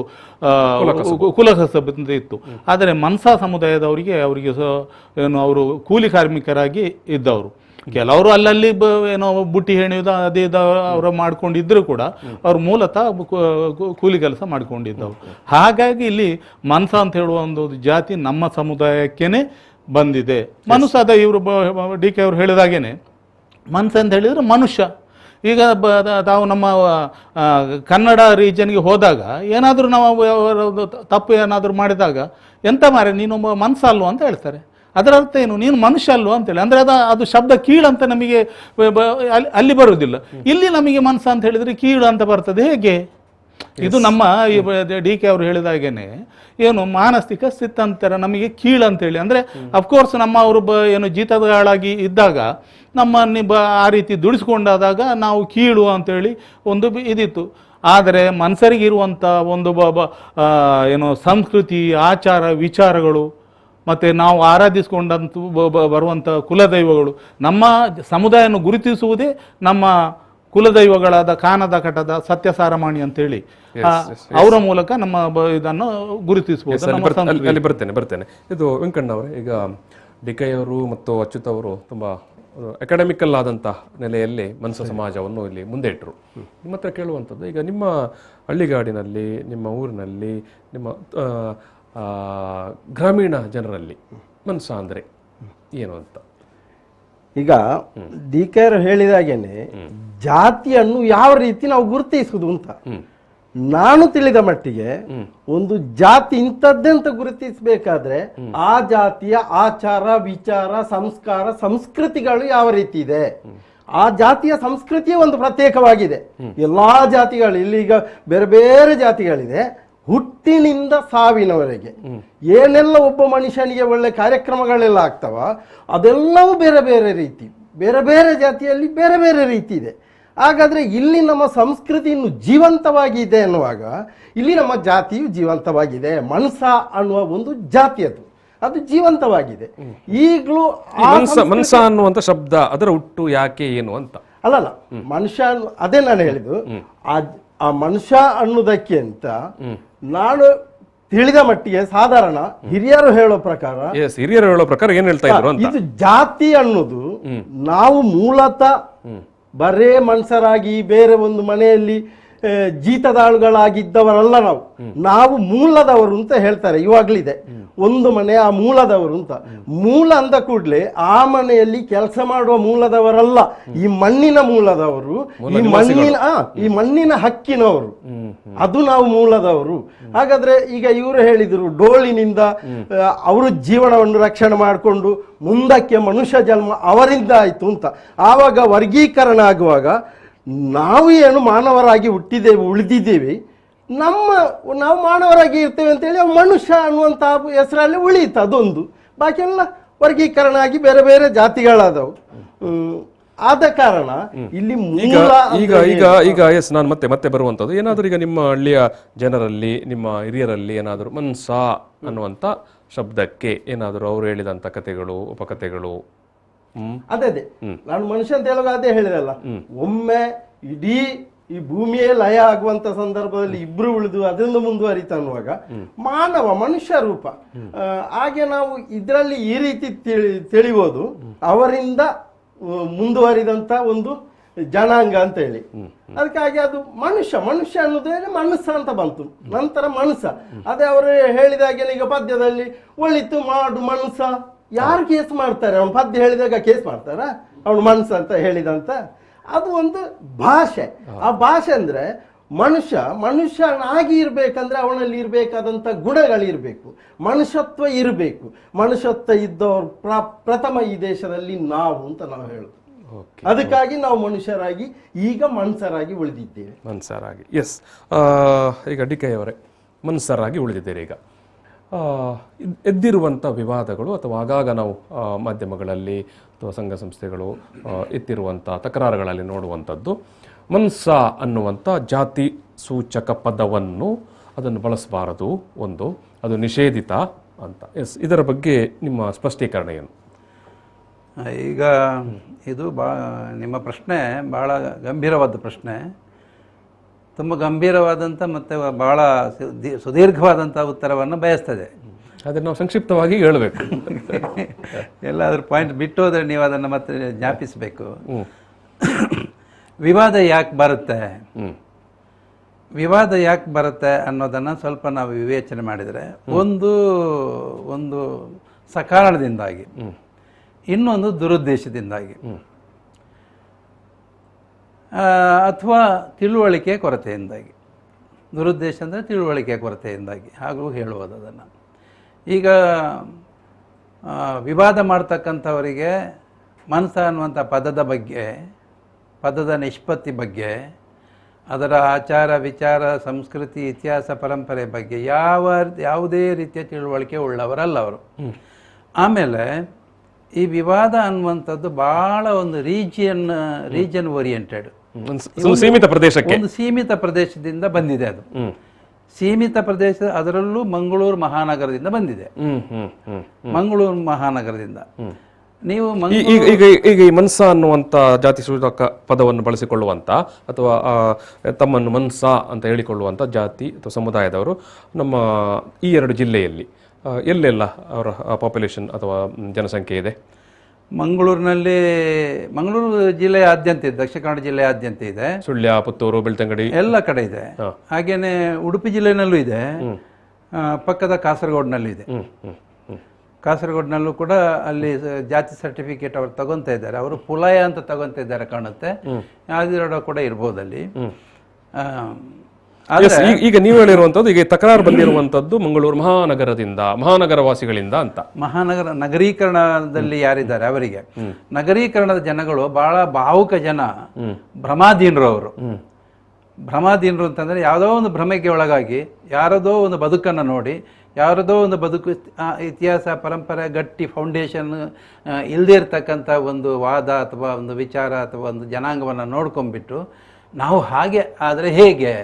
ಕುಲಕಸಬು ಅಂತ ಇತ್ತು. ಆದರೆ ಮನ್ಸ ಸಮುದಾಯದವರಿಗೆ ಅವರಿಗೆ ಏನು ಅವರು ಕೂಲಿ ಕಾರ್ಮಿಕರಾಗಿ ಇದ್ದವರು. ಕೆಲವರು ಅಲ್ಲಲ್ಲಿ ಏನೋ ಬುಟ್ಟಿ ಹೆಣೆಯುವುದು ಅದೇ ಅವರು ಮಾಡ್ಕೊಂಡಿದ್ರು ಕೂಡ ಅವ್ರು ಮೂಲತಃ ಕೂಲಿ ಕೆಲಸ ಮಾಡ್ಕೊಂಡಿದ್ದವರು. ಹಾಗಾಗಿ ಇಲ್ಲಿ ಮನ್ಸ ಅಂತ ಹೇಳುವ ಒಂದು ಜಾತಿ ನಮ್ಮ ಸಮುದಾಯಕ್ಕೇನೆ ಬಂದಿದೆ. ಮನುಷ್ಯ ಅದ ಇವರು ಡಿ ಕೆ ಅವರು ಹೇಳಿದಾಗೇನೆ ಮನ್ಸ ಅಂತ ಹೇಳಿದ್ರೆ ಮನುಷ್ಯ. ಈಗ ತಾವು ನಮ್ಮ ಕನ್ನಡ ರೀಜನ್ಗೆ ಹೋದಾಗ ಏನಾದರೂ ನಾವು ತಪ್ಪು ಏನಾದರೂ ಮಾಡಿದಾಗ ಎಂತ ಮಾರೆ ನೀನು ಮನ್ಸ ಅಲ್ವ ಅಂತ ಹೇಳ್ತಾರೆ. ಅದರ ಅರ್ಥ ಏನು, ನೀನು ಮನುಷ್ಯ ಅಲ್ವ ಅಂತೇಳಿ. ಅಂದರೆ ಅದು ಶಬ್ದ ಕೀಳಂತ ನಮಗೆ ಅಲ್ಲಿ ಬರುವುದಿಲ್ಲ. ಇಲ್ಲಿ ನಮಗೆ ಮನ್ಸ ಅಂತ ಹೇಳಿದರೆ ಕೀಳು ಅಂತ ಬರ್ತದೆ ಹೇಗೆ? ಇದು ನಮ್ಮ ಡಿ ಕೆ ಅವರು ಹೇಳಿದಾಗೇನೆ ಏನು ಮಾನಸಿಕ ಸ್ಥಿತ್ಯಂತರ ನಮಗೆ ಕೀಳು ಅಂತೇಳಿ. ಅಂದರೆ ಅಫ್ಕೋರ್ಸ್ ನಮ್ಮ ಅವರು ಏನು ಜೀತಗಳಾಗಿ ಇದ್ದಾಗ ನಮ್ಮನ್ನು ಆ ರೀತಿ ದುಡಿಸ್ಕೊಂಡಾದಾಗ ನಾವು ಕೀಳು ಅಂತೇಳಿ ಒಂದು ಇದಿತ್ತು. ಆದರೆ ಮನುಷ್ಯರಿಗಿರುವಂಥ ಒಂದು ಏನು ಸಂಸ್ಕೃತಿ, ಆಚಾರ, ವಿಚಾರಗಳು ಮತ್ತು ನಾವು ಆರಾಧಿಸಿಕೊಂಡಂತೂ ಬರುವಂಥ ಕುಲದೈವಗಳು, ನಮ್ಮ ಸಮುದಾಯವನ್ನು ಗುರುತಿಸುವುದೇ ನಮ್ಮ ಕುಲದೈವಗಳಾದ ಕಾನದ ಕಟದ ಸತ್ಯಸಾರಮಾಣಿ ಅಂತೇಳಿ ಅವರ ಮೂಲಕ ನಮ್ಮ ಇದನ್ನು ಗುರುತಿಸಬಹುದು. ಅಲ್ಲಿ ಬರ್ತೇನೆ. ಇದು ವೆಂಕಣ್ಣವರೇ, ಈಗ ಡಿ ಕೆ ಅವರು ಮತ್ತು ಅಚ್ಯುತ್ ಅವರು ತುಂಬ ಅಕಾಡೆಮಿಕಲ್ ಆದಂಥ ನೆಲೆಯಲ್ಲಿ ಮನ್ಸ ಸಮಾಜವನ್ನು ಇಲ್ಲಿ ಮುಂದೆ ಇಟ್ಟರು. ನಿಮ್ಮ ಹತ್ರ ಕೇಳುವಂಥದ್ದು, ಈಗ ನಿಮ್ಮ ಹಳ್ಳಿಗಾಡಿನಲ್ಲಿ, ನಿಮ್ಮ ಊರಿನಲ್ಲಿ, ನಿಮ್ಮ ಗ್ರಾಮೀಣ ಜನರಲ್ಲಿ ಮನ್ಸ ಅಂದರೆ ಏನು ಅಂತ? ಈಗ ಡಿ ಕೆ ಅವರು ಹೇಳಿದಾಗೇನೆ ಜಾತಿಯನ್ನು ಯಾವ ರೀತಿ ನಾವು ಗುರುತಿಸುವುದು ಅಂತ ನಾನು ತಿಳಿದ ಮಟ್ಟಿಗೆ ಒಂದು ಜಾತಿ ಇಂಥದ್ದೇ ಅಂತ ಗುರುತಿಸಬೇಕಾದ್ರೆ ಆ ಜಾತಿಯ ಆಚಾರ, ವಿಚಾರ, ಸಂಸ್ಕಾರ, ಸಂಸ್ಕೃತಿಗಳು ಯಾವ ರೀತಿ ಇದೆ, ಆ ಜಾತಿಯ ಸಂಸ್ಕೃತಿಯೇ ಒಂದು ಪ್ರತ್ಯೇಕವಾಗಿದೆ. ಎಲ್ಲಾ ಜಾತಿಗಳು ಇಲ್ಲಿಗ ಬೇರೆ ಬೇರೆ ಜಾತಿಗಳಿದೆ. ಹುಟ್ಟಿನಿಂದ ಸಾವಿನವರೆಗೆ ಏನೆಲ್ಲ ಒಬ್ಬ ಮನುಷ್ಯನಿಗೆ ಒಳ್ಳೆ ಕಾರ್ಯಕ್ರಮಗಳೆಲ್ಲ ಆಗ್ತಾವ, ಅದೆಲ್ಲವೂ ಬೇರೆ ಬೇರೆ ರೀತಿ, ಬೇರೆ ಬೇರೆ ಜಾತಿಯಲ್ಲಿ ಬೇರೆ ಬೇರೆ ರೀತಿ ಇದೆ. ಹಾಗಾದ್ರೆ ಇಲ್ಲಿ ನಮ್ಮ ಸಂಸ್ಕೃತಿ ಇನ್ನು ಜೀವಂತವಾಗಿದೆ ಅನ್ನುವಾಗ ಇಲ್ಲಿ ನಮ್ಮ ಜಾತಿಯು ಜೀವಂತವಾಗಿದೆ. ಮನ್ಸ ಅನ್ನುವ ಒಂದು ಜಾತಿ ಅದು ಜೀವಂತವಾಗಿದೆ. ಈಗಲೂ ಮನ್ಸ ಅನ್ನುವಂಥ ಶಬ್ದ ಅದರ ಹುಟ್ಟು ಯಾಕೆ ಏನು ಅಂತ ಅಲ್ಲಲ್ಲ, ಮನುಷ್ಯ ಅದೇ ನಾನು ಹೇಳಿದ್ದು. ಆ ಮನುಷ್ಯ ಅನ್ನುವುದಕ್ಕೆ ಅಂತ ನಾನು ತಿಳಿದ ಮಟ್ಟಿಗೆ ಸಾಧಾರಣ ಹಿರಿಯರು ಹೇಳೋ ಪ್ರಕಾರ ಏನ್ ಹೇಳ್ತಾ ಇದ್ರು ಅಂತ, ಇದು ಜಾತಿ ಅನ್ನೋದು ನಾವು ಮೂಲತಃ ಬರೇ ಮನುಷ್ಯರಾಗಿ ಬೇರೆ ಒಂದು ಮನೆಯಲ್ಲಿ ಜೀತದಾಳುಗಳಾಗಿದ್ದವರಲ್ಲ. ನಾವು ಮೂಲದವರು ಅಂತ ಹೇಳ್ತಾರೆ, ಇವಾಗ್ಲಿದೆ ಒಂದು ಮನೆ ಆ ಮೂಲದವರು ಅಂತ. ಮೂಲ ಅಂದ ಕೂಡಲೇ ಆ ಮನೆಯಲ್ಲಿ ಕೆಲಸ ಮಾಡುವ ಮೂಲದವರಲ್ಲ, ಈ ಮಣ್ಣಿನ ಮೂಲದವರು, ಈ ಮಣ್ಣಿನ ಹಕ್ಕಿನವರು, ಅದು ನಾವು ಮೂಲದವರು. ಹಾಗಾದ್ರೆ ಈಗ ಇವರು ಹೇಳಿದ್ರು ಡೋಳಿನಿಂದ ಅವರು ಜೀವನವನ್ನು ರಕ್ಷಣೆ ಮಾಡಿಕೊಂಡು ಮುಂದಕ್ಕೆ ಮನುಷ್ಯ ಜನ್ಮ ಅವರಿಂದ ಆಯ್ತು ಅಂತ. ಆವಾಗ ವರ್ಗೀಕರಣ ಆಗುವಾಗ ನಾವು ಏನು ಮಾನವರಾಗಿ ಹುಟ್ಟಿದ್ದೇವೆ, ಉಳಿದಿದ್ದೇವೆ, ನಾವು ಮಾನವರಾಗಿ ಇರ್ತೇವೆ ಅಂತೇಳಿ ಮನುಷ್ಯ ಅನ್ನುವಂಥ ಹೆಸರಲ್ಲಿ ಉಳಿಯಿತು ಅದೊಂದು. ಬಾಕಿ ಎಲ್ಲ ವರ್ಗೀಕರಣ ಆಗಿ ಬೇರೆ ಬೇರೆ ಜಾತಿಗಳಾದವು. ಆದ ಕಾರಣ ಇಲ್ಲಿ ಈಗ ಎಸ್ ನಾನು ಮತ್ತೆ ಬರುವಂಥದ್ದು ಏನಾದರೂ ಈಗ ನಿಮ್ಮ ಹಳ್ಳಿಯ ಜನರಲ್ಲಿ, ನಿಮ್ಮ ಹಿರಿಯರಲ್ಲಿ ಏನಾದರೂ ಮನ್ಸ ಅನ್ನುವಂಥ ಶಬ್ದಕ್ಕೆ ಏನಾದರೂ ಅವರು ಹೇಳಿದಂಥ ಕಥೆಗಳು, ಉಪಕಥೆಗಳು? ಅದೇ ನಾನು ಮನುಷ್ಯ ಅಂತ ಹೇಳುವಾಗ ಅದೇ ಹೇಳಿದಲ್ಲ, ಒಮ್ಮೆ ಇಡೀ ಈ ಭೂಮಿಯೇ ಲಯ ಆಗುವಂತ ಸಂದರ್ಭದಲ್ಲಿ ಇಬ್ರು ಉಳಿದು ಅದರಿಂದ ಮುಂದುವರಿತ ಅನ್ನುವಾಗ ಮನುಷ್ಯ ರೂಪ. ಹಾಗೆ ನಾವು ಇದರಲ್ಲಿ ಈ ರೀತಿ ತಿಳಿಬೋದು, ಅವರಿಂದ ಮುಂದುವರಿದಂತ ಒಂದು ಜನಾಂಗ ಅಂತ ಹೇಳಿ. ಅದಕ್ಕಾಗಿ ಅದು ಮನುಷ್ಯ ಅನ್ನೋದೇ ಮನಸ್ಸ ಅಂತ ಬಂತು, ನಂತರ ಮನಸ್ಸ. ಅದೇ ಅವರು ಹೇಳಿದಾಗೆ ಈಗ ಪದ್ಯದಲ್ಲಿ ಒಳಿತು ಮಾಡು ಮನಸ್ಸ, ಯಾರು ಕೇಸ್ ಮಾಡ್ತಾರೆ? ಅವನು ಪದ್ಯ ಹೇಳಿದಾಗ ಕೇಸ್ ಮಾಡ್ತಾರ? ಅವನು ಮನಸ್ಸ ಅಂತ ಹೇಳಿದಂತ ಅದು ಒಂದು ಭಾಷೆ. ಆ ಭಾಷೆ ಅಂದ್ರೆ ಮನುಷ್ಯನಾಗಿ ಇರ್ಬೇಕಂದ್ರೆ ಅವನಲ್ಲಿ ಇರ್ಬೇಕಾದಂತ ಗುಣಗಳಿರ್ಬೇಕು, ಮನುಷ್ಯತ್ವ ಇರಬೇಕು. ಮನುಷ್ಯತ್ವ ಇದ್ದವರು ಪ್ರಥಮ ಈ ದೇಶದಲ್ಲಿ ನಾವು ಅಂತ ನಾವು ಹೇಳುದು. ಅದಕ್ಕಾಗಿ ನಾವು ಮನುಷ್ಯರಾಗಿ ಈಗ ಮನ್ಸರಾಗಿ ಉಳಿದಿದ್ದೇವೆ. ಮನ್ಸರಾಗಿ, ಎಸ್. ಈಗ ಡಿ.ಕೆ. ಅವರೇ, ಮನ್ಸರಾಗಿ ಉಳಿದಿದ್ದೇವೆ. ಈಗ ಎದ್ದಿರುವಂಥ ವಿವಾದಗಳು ಅಥವಾ ಆಗಾಗ ನಾವು ಮಾಧ್ಯಮಗಳಲ್ಲಿ ಅಥವಾ ಸಂಘ ಸಂಸ್ಥೆಗಳು ಎತ್ತಿರುವಂಥ ತಕರಾರುಗಳಲ್ಲಿ ನೋಡುವಂಥದ್ದು, ಮನ್ಸ ಅನ್ನುವಂಥ ಜಾತಿ ಸೂಚಕ ಪದವನ್ನು ಅದನ್ನು ಬಳಸಬಾರದು, ಒಂದು ಅದು ನಿಷೇಧಿತ ಅಂತ. ಎಸ್, ಇದರ ಬಗ್ಗೆ ನಿಮ್ಮ ಸ್ಪಷ್ಟೀಕರಣ ಏನು? ಈಗ ಇದು ನಿಮ್ಮ ಪ್ರಶ್ನೆ ಭಾಳ ಗಂಭೀರವಾದ ಪ್ರಶ್ನೆ, ತುಂಬ ಗಂಭೀರವಾದಂಥ ಮತ್ತು ಭಾಳ ಸುದೀರ್ಘವಾದಂಥ ಉತ್ತರವನ್ನು ಬಯಸ್ತದೆ. ಅದನ್ನು ನಾವು ಸಂಕ್ಷಿಪ್ತವಾಗಿ ಹೇಳಬೇಕು. ಎಲ್ಲಾದ್ರೂ ಪಾಯಿಂಟ್ ಬಿಟ್ಟು ಹೋದರೆ ನೀವು ಅದನ್ನು ಮತ್ತೆ ಜ್ಞಾಪಿಸಬೇಕು. ವಿವಾದ ಯಾಕೆ ಬರುತ್ತೆ ಅನ್ನೋದನ್ನು ಸ್ವಲ್ಪ ನಾವು ವಿವೇಚನೆ ಮಾಡಿದರೆ, ಒಂದು ಸಕಾರಣದಿಂದಾಗಿ, ಇನ್ನೊಂದು ದುರುದ್ದೇಶದಿಂದಾಗಿ, ಅಥವಾ ತಿಳುವಳಿಕೆ ಕೊರತೆಯಿಂದಾಗಿ. ದುರುದ್ದೇಶ ಅಂದರೆ ತಿಳುವಳಿಕೆ ಕೊರತೆಯಿಂದಾಗಿ ಹಾಗೂ ಹೇಳುವುದು ಅದನ್ನು. ಈಗ ವಿವಾದ ಮಾಡ್ತಕ್ಕಂಥವರಿಗೆ ಮನಸ ಅನ್ನುವಂಥ ಪದದ ನಿಷ್ಪತ್ತಿ ಬಗ್ಗೆ, ಅದರ ಆಚಾರ ವಿಚಾರ ಸಂಸ್ಕೃತಿ ಇತಿಹಾಸ ಪರಂಪರೆ ಬಗ್ಗೆ ಯಾವುದೇ ರೀತಿಯ ತಿಳುವಳಿಕೆ ಉಳ್ಳವರಲ್ಲ ಅವರು. ಆಮೇಲೆ ಈ ವಿವಾದ ಅನ್ನುವಂಥದ್ದು ಭಾಳ ಒಂದು ರೀಜನ್ ಓರಿಯೆಂಟೆಡ್, ಒಂದು ಸೀಮಿತ ಪ್ರದೇಶದಿಂದ ಬಂದಿದೆ. ಅದು ಸೀಮಿತ ಪ್ರದೇಶ, ಅದರಲ್ಲೂ ಮಂಗಳೂರು ಮಹಾನಗರದಿಂದ ಬಂದಿದೆ. ಮಂಗಳೂರು ಮಹಾನಗರದಿಂದ ನೀವು ಈಗ ಈ ಮನ್ಸ ಅನ್ನುವಂಥ ಜಾತಿ ಸೂಚಕ ಪದವನ್ನು ಬಳಸಿಕೊಳ್ಳುವಂಥ ಅಥವಾ ತಮ್ಮನ್ನು ಮನ್ಸ ಅಂತ ಹೇಳಿಕೊಳ್ಳುವಂಥ ಜಾತಿ ಅಥವಾ ಸಮುದಾಯದವರು ನಮ್ಮ ಈ ಎರಡು ಜಿಲ್ಲೆಯಲ್ಲಿ ಎಲ್ಲೆಲ್ಲ ಅವರ ಪಾಪ್ಯುಲೇಷನ್ ಅಥವಾ ಜನಸಂಖ್ಯೆ ಇದೆ? ಮಂಗಳೂರು ಜಿಲ್ಲೆಯಾದ್ಯಂತ ಇದೆ, ದಕ್ಷಿಣ ಕನ್ನಡ ಜಿಲ್ಲೆಯಾದ್ಯಂತ ಇದೆ. ಸುಳ್ಯ, ಪುತ್ತೂರು, ಬೆಳ್ತಂಗಡಿ ಎಲ್ಲ ಕಡೆ ಇದೆ. ಹಾಗೇನೆ ಉಡುಪಿ ಜಿಲ್ಲೆನಲ್ಲೂ ಇದೆ, ಪಕ್ಕದ ಕಾಸರಗೋಡಿನಲ್ಲೂ ಇದೆ. ಕಾಸರಗೋಡಿನಲ್ಲೂ ಕೂಡ ಅಲ್ಲಿ ಜಾತಿ ಸರ್ಟಿಫಿಕೇಟ್ ಅವರು ತಗೊಂತ ಇದ್ದಾರೆ. ಅವರು ಪುಲಾಯ ಅಂತ ತಗೊಂತ ಇದ್ದಾರೆ ಕಾಣುತ್ತೆ. ಯಾವ್ದು ಕೂಡ ಇರ್ಬೋದು ಅಲ್ಲಿ. ಈಗ ನೀವು ಹೇಳಿರುವಂತದ್ದು, ಈಗ ತಕರಾರು ಬಂದಿರುವಂತದ್ದು ಮಂಗಳೂರು ಮಹಾನಗರವಾಸಿಗಳಿಂದ ಅಂತ. ನಗರೀಕರಣದಲ್ಲಿ ಯಾರಿದ್ದಾರೆ ಅವರಿಗೆ, ನಗರೀಕರಣದ ಜನಗಳು ಬಹಳ ಭಾವುಕ ಜನ, ಭ್ರಮಾಧೀನರು ಅವರು. ಭ್ರಮಾಧೀನರು ಅಂತಂದ್ರೆ ಯಾವುದೋ ಒಂದು ಭ್ರಮೆಗೆ ಒಳಗಾಗಿ ಯಾರದೋ ಒಂದು ಬದುಕನ್ನು ನೋಡಿ, ಯಾರದೋ ಒಂದು ಬದುಕು ಇತಿಹಾಸ ಪರಂಪರೆ ಗಟ್ಟಿ ಫೌಂಡೇಶನ್ ಇಲ್ಲದೇ ಇರ್ತಕ್ಕಂಥ ಒಂದು ವಾದ ಅಥವಾ ಒಂದು ವಿಚಾರ ಅಥವಾ ಒಂದು ಜನಾಂಗವನ್ನು ನೋಡ್ಕೊಂಡ್ಬಿಟ್ಟು, ನಾವು ಹಾಗೆ ಆದರೆ ಹೇಗೆ,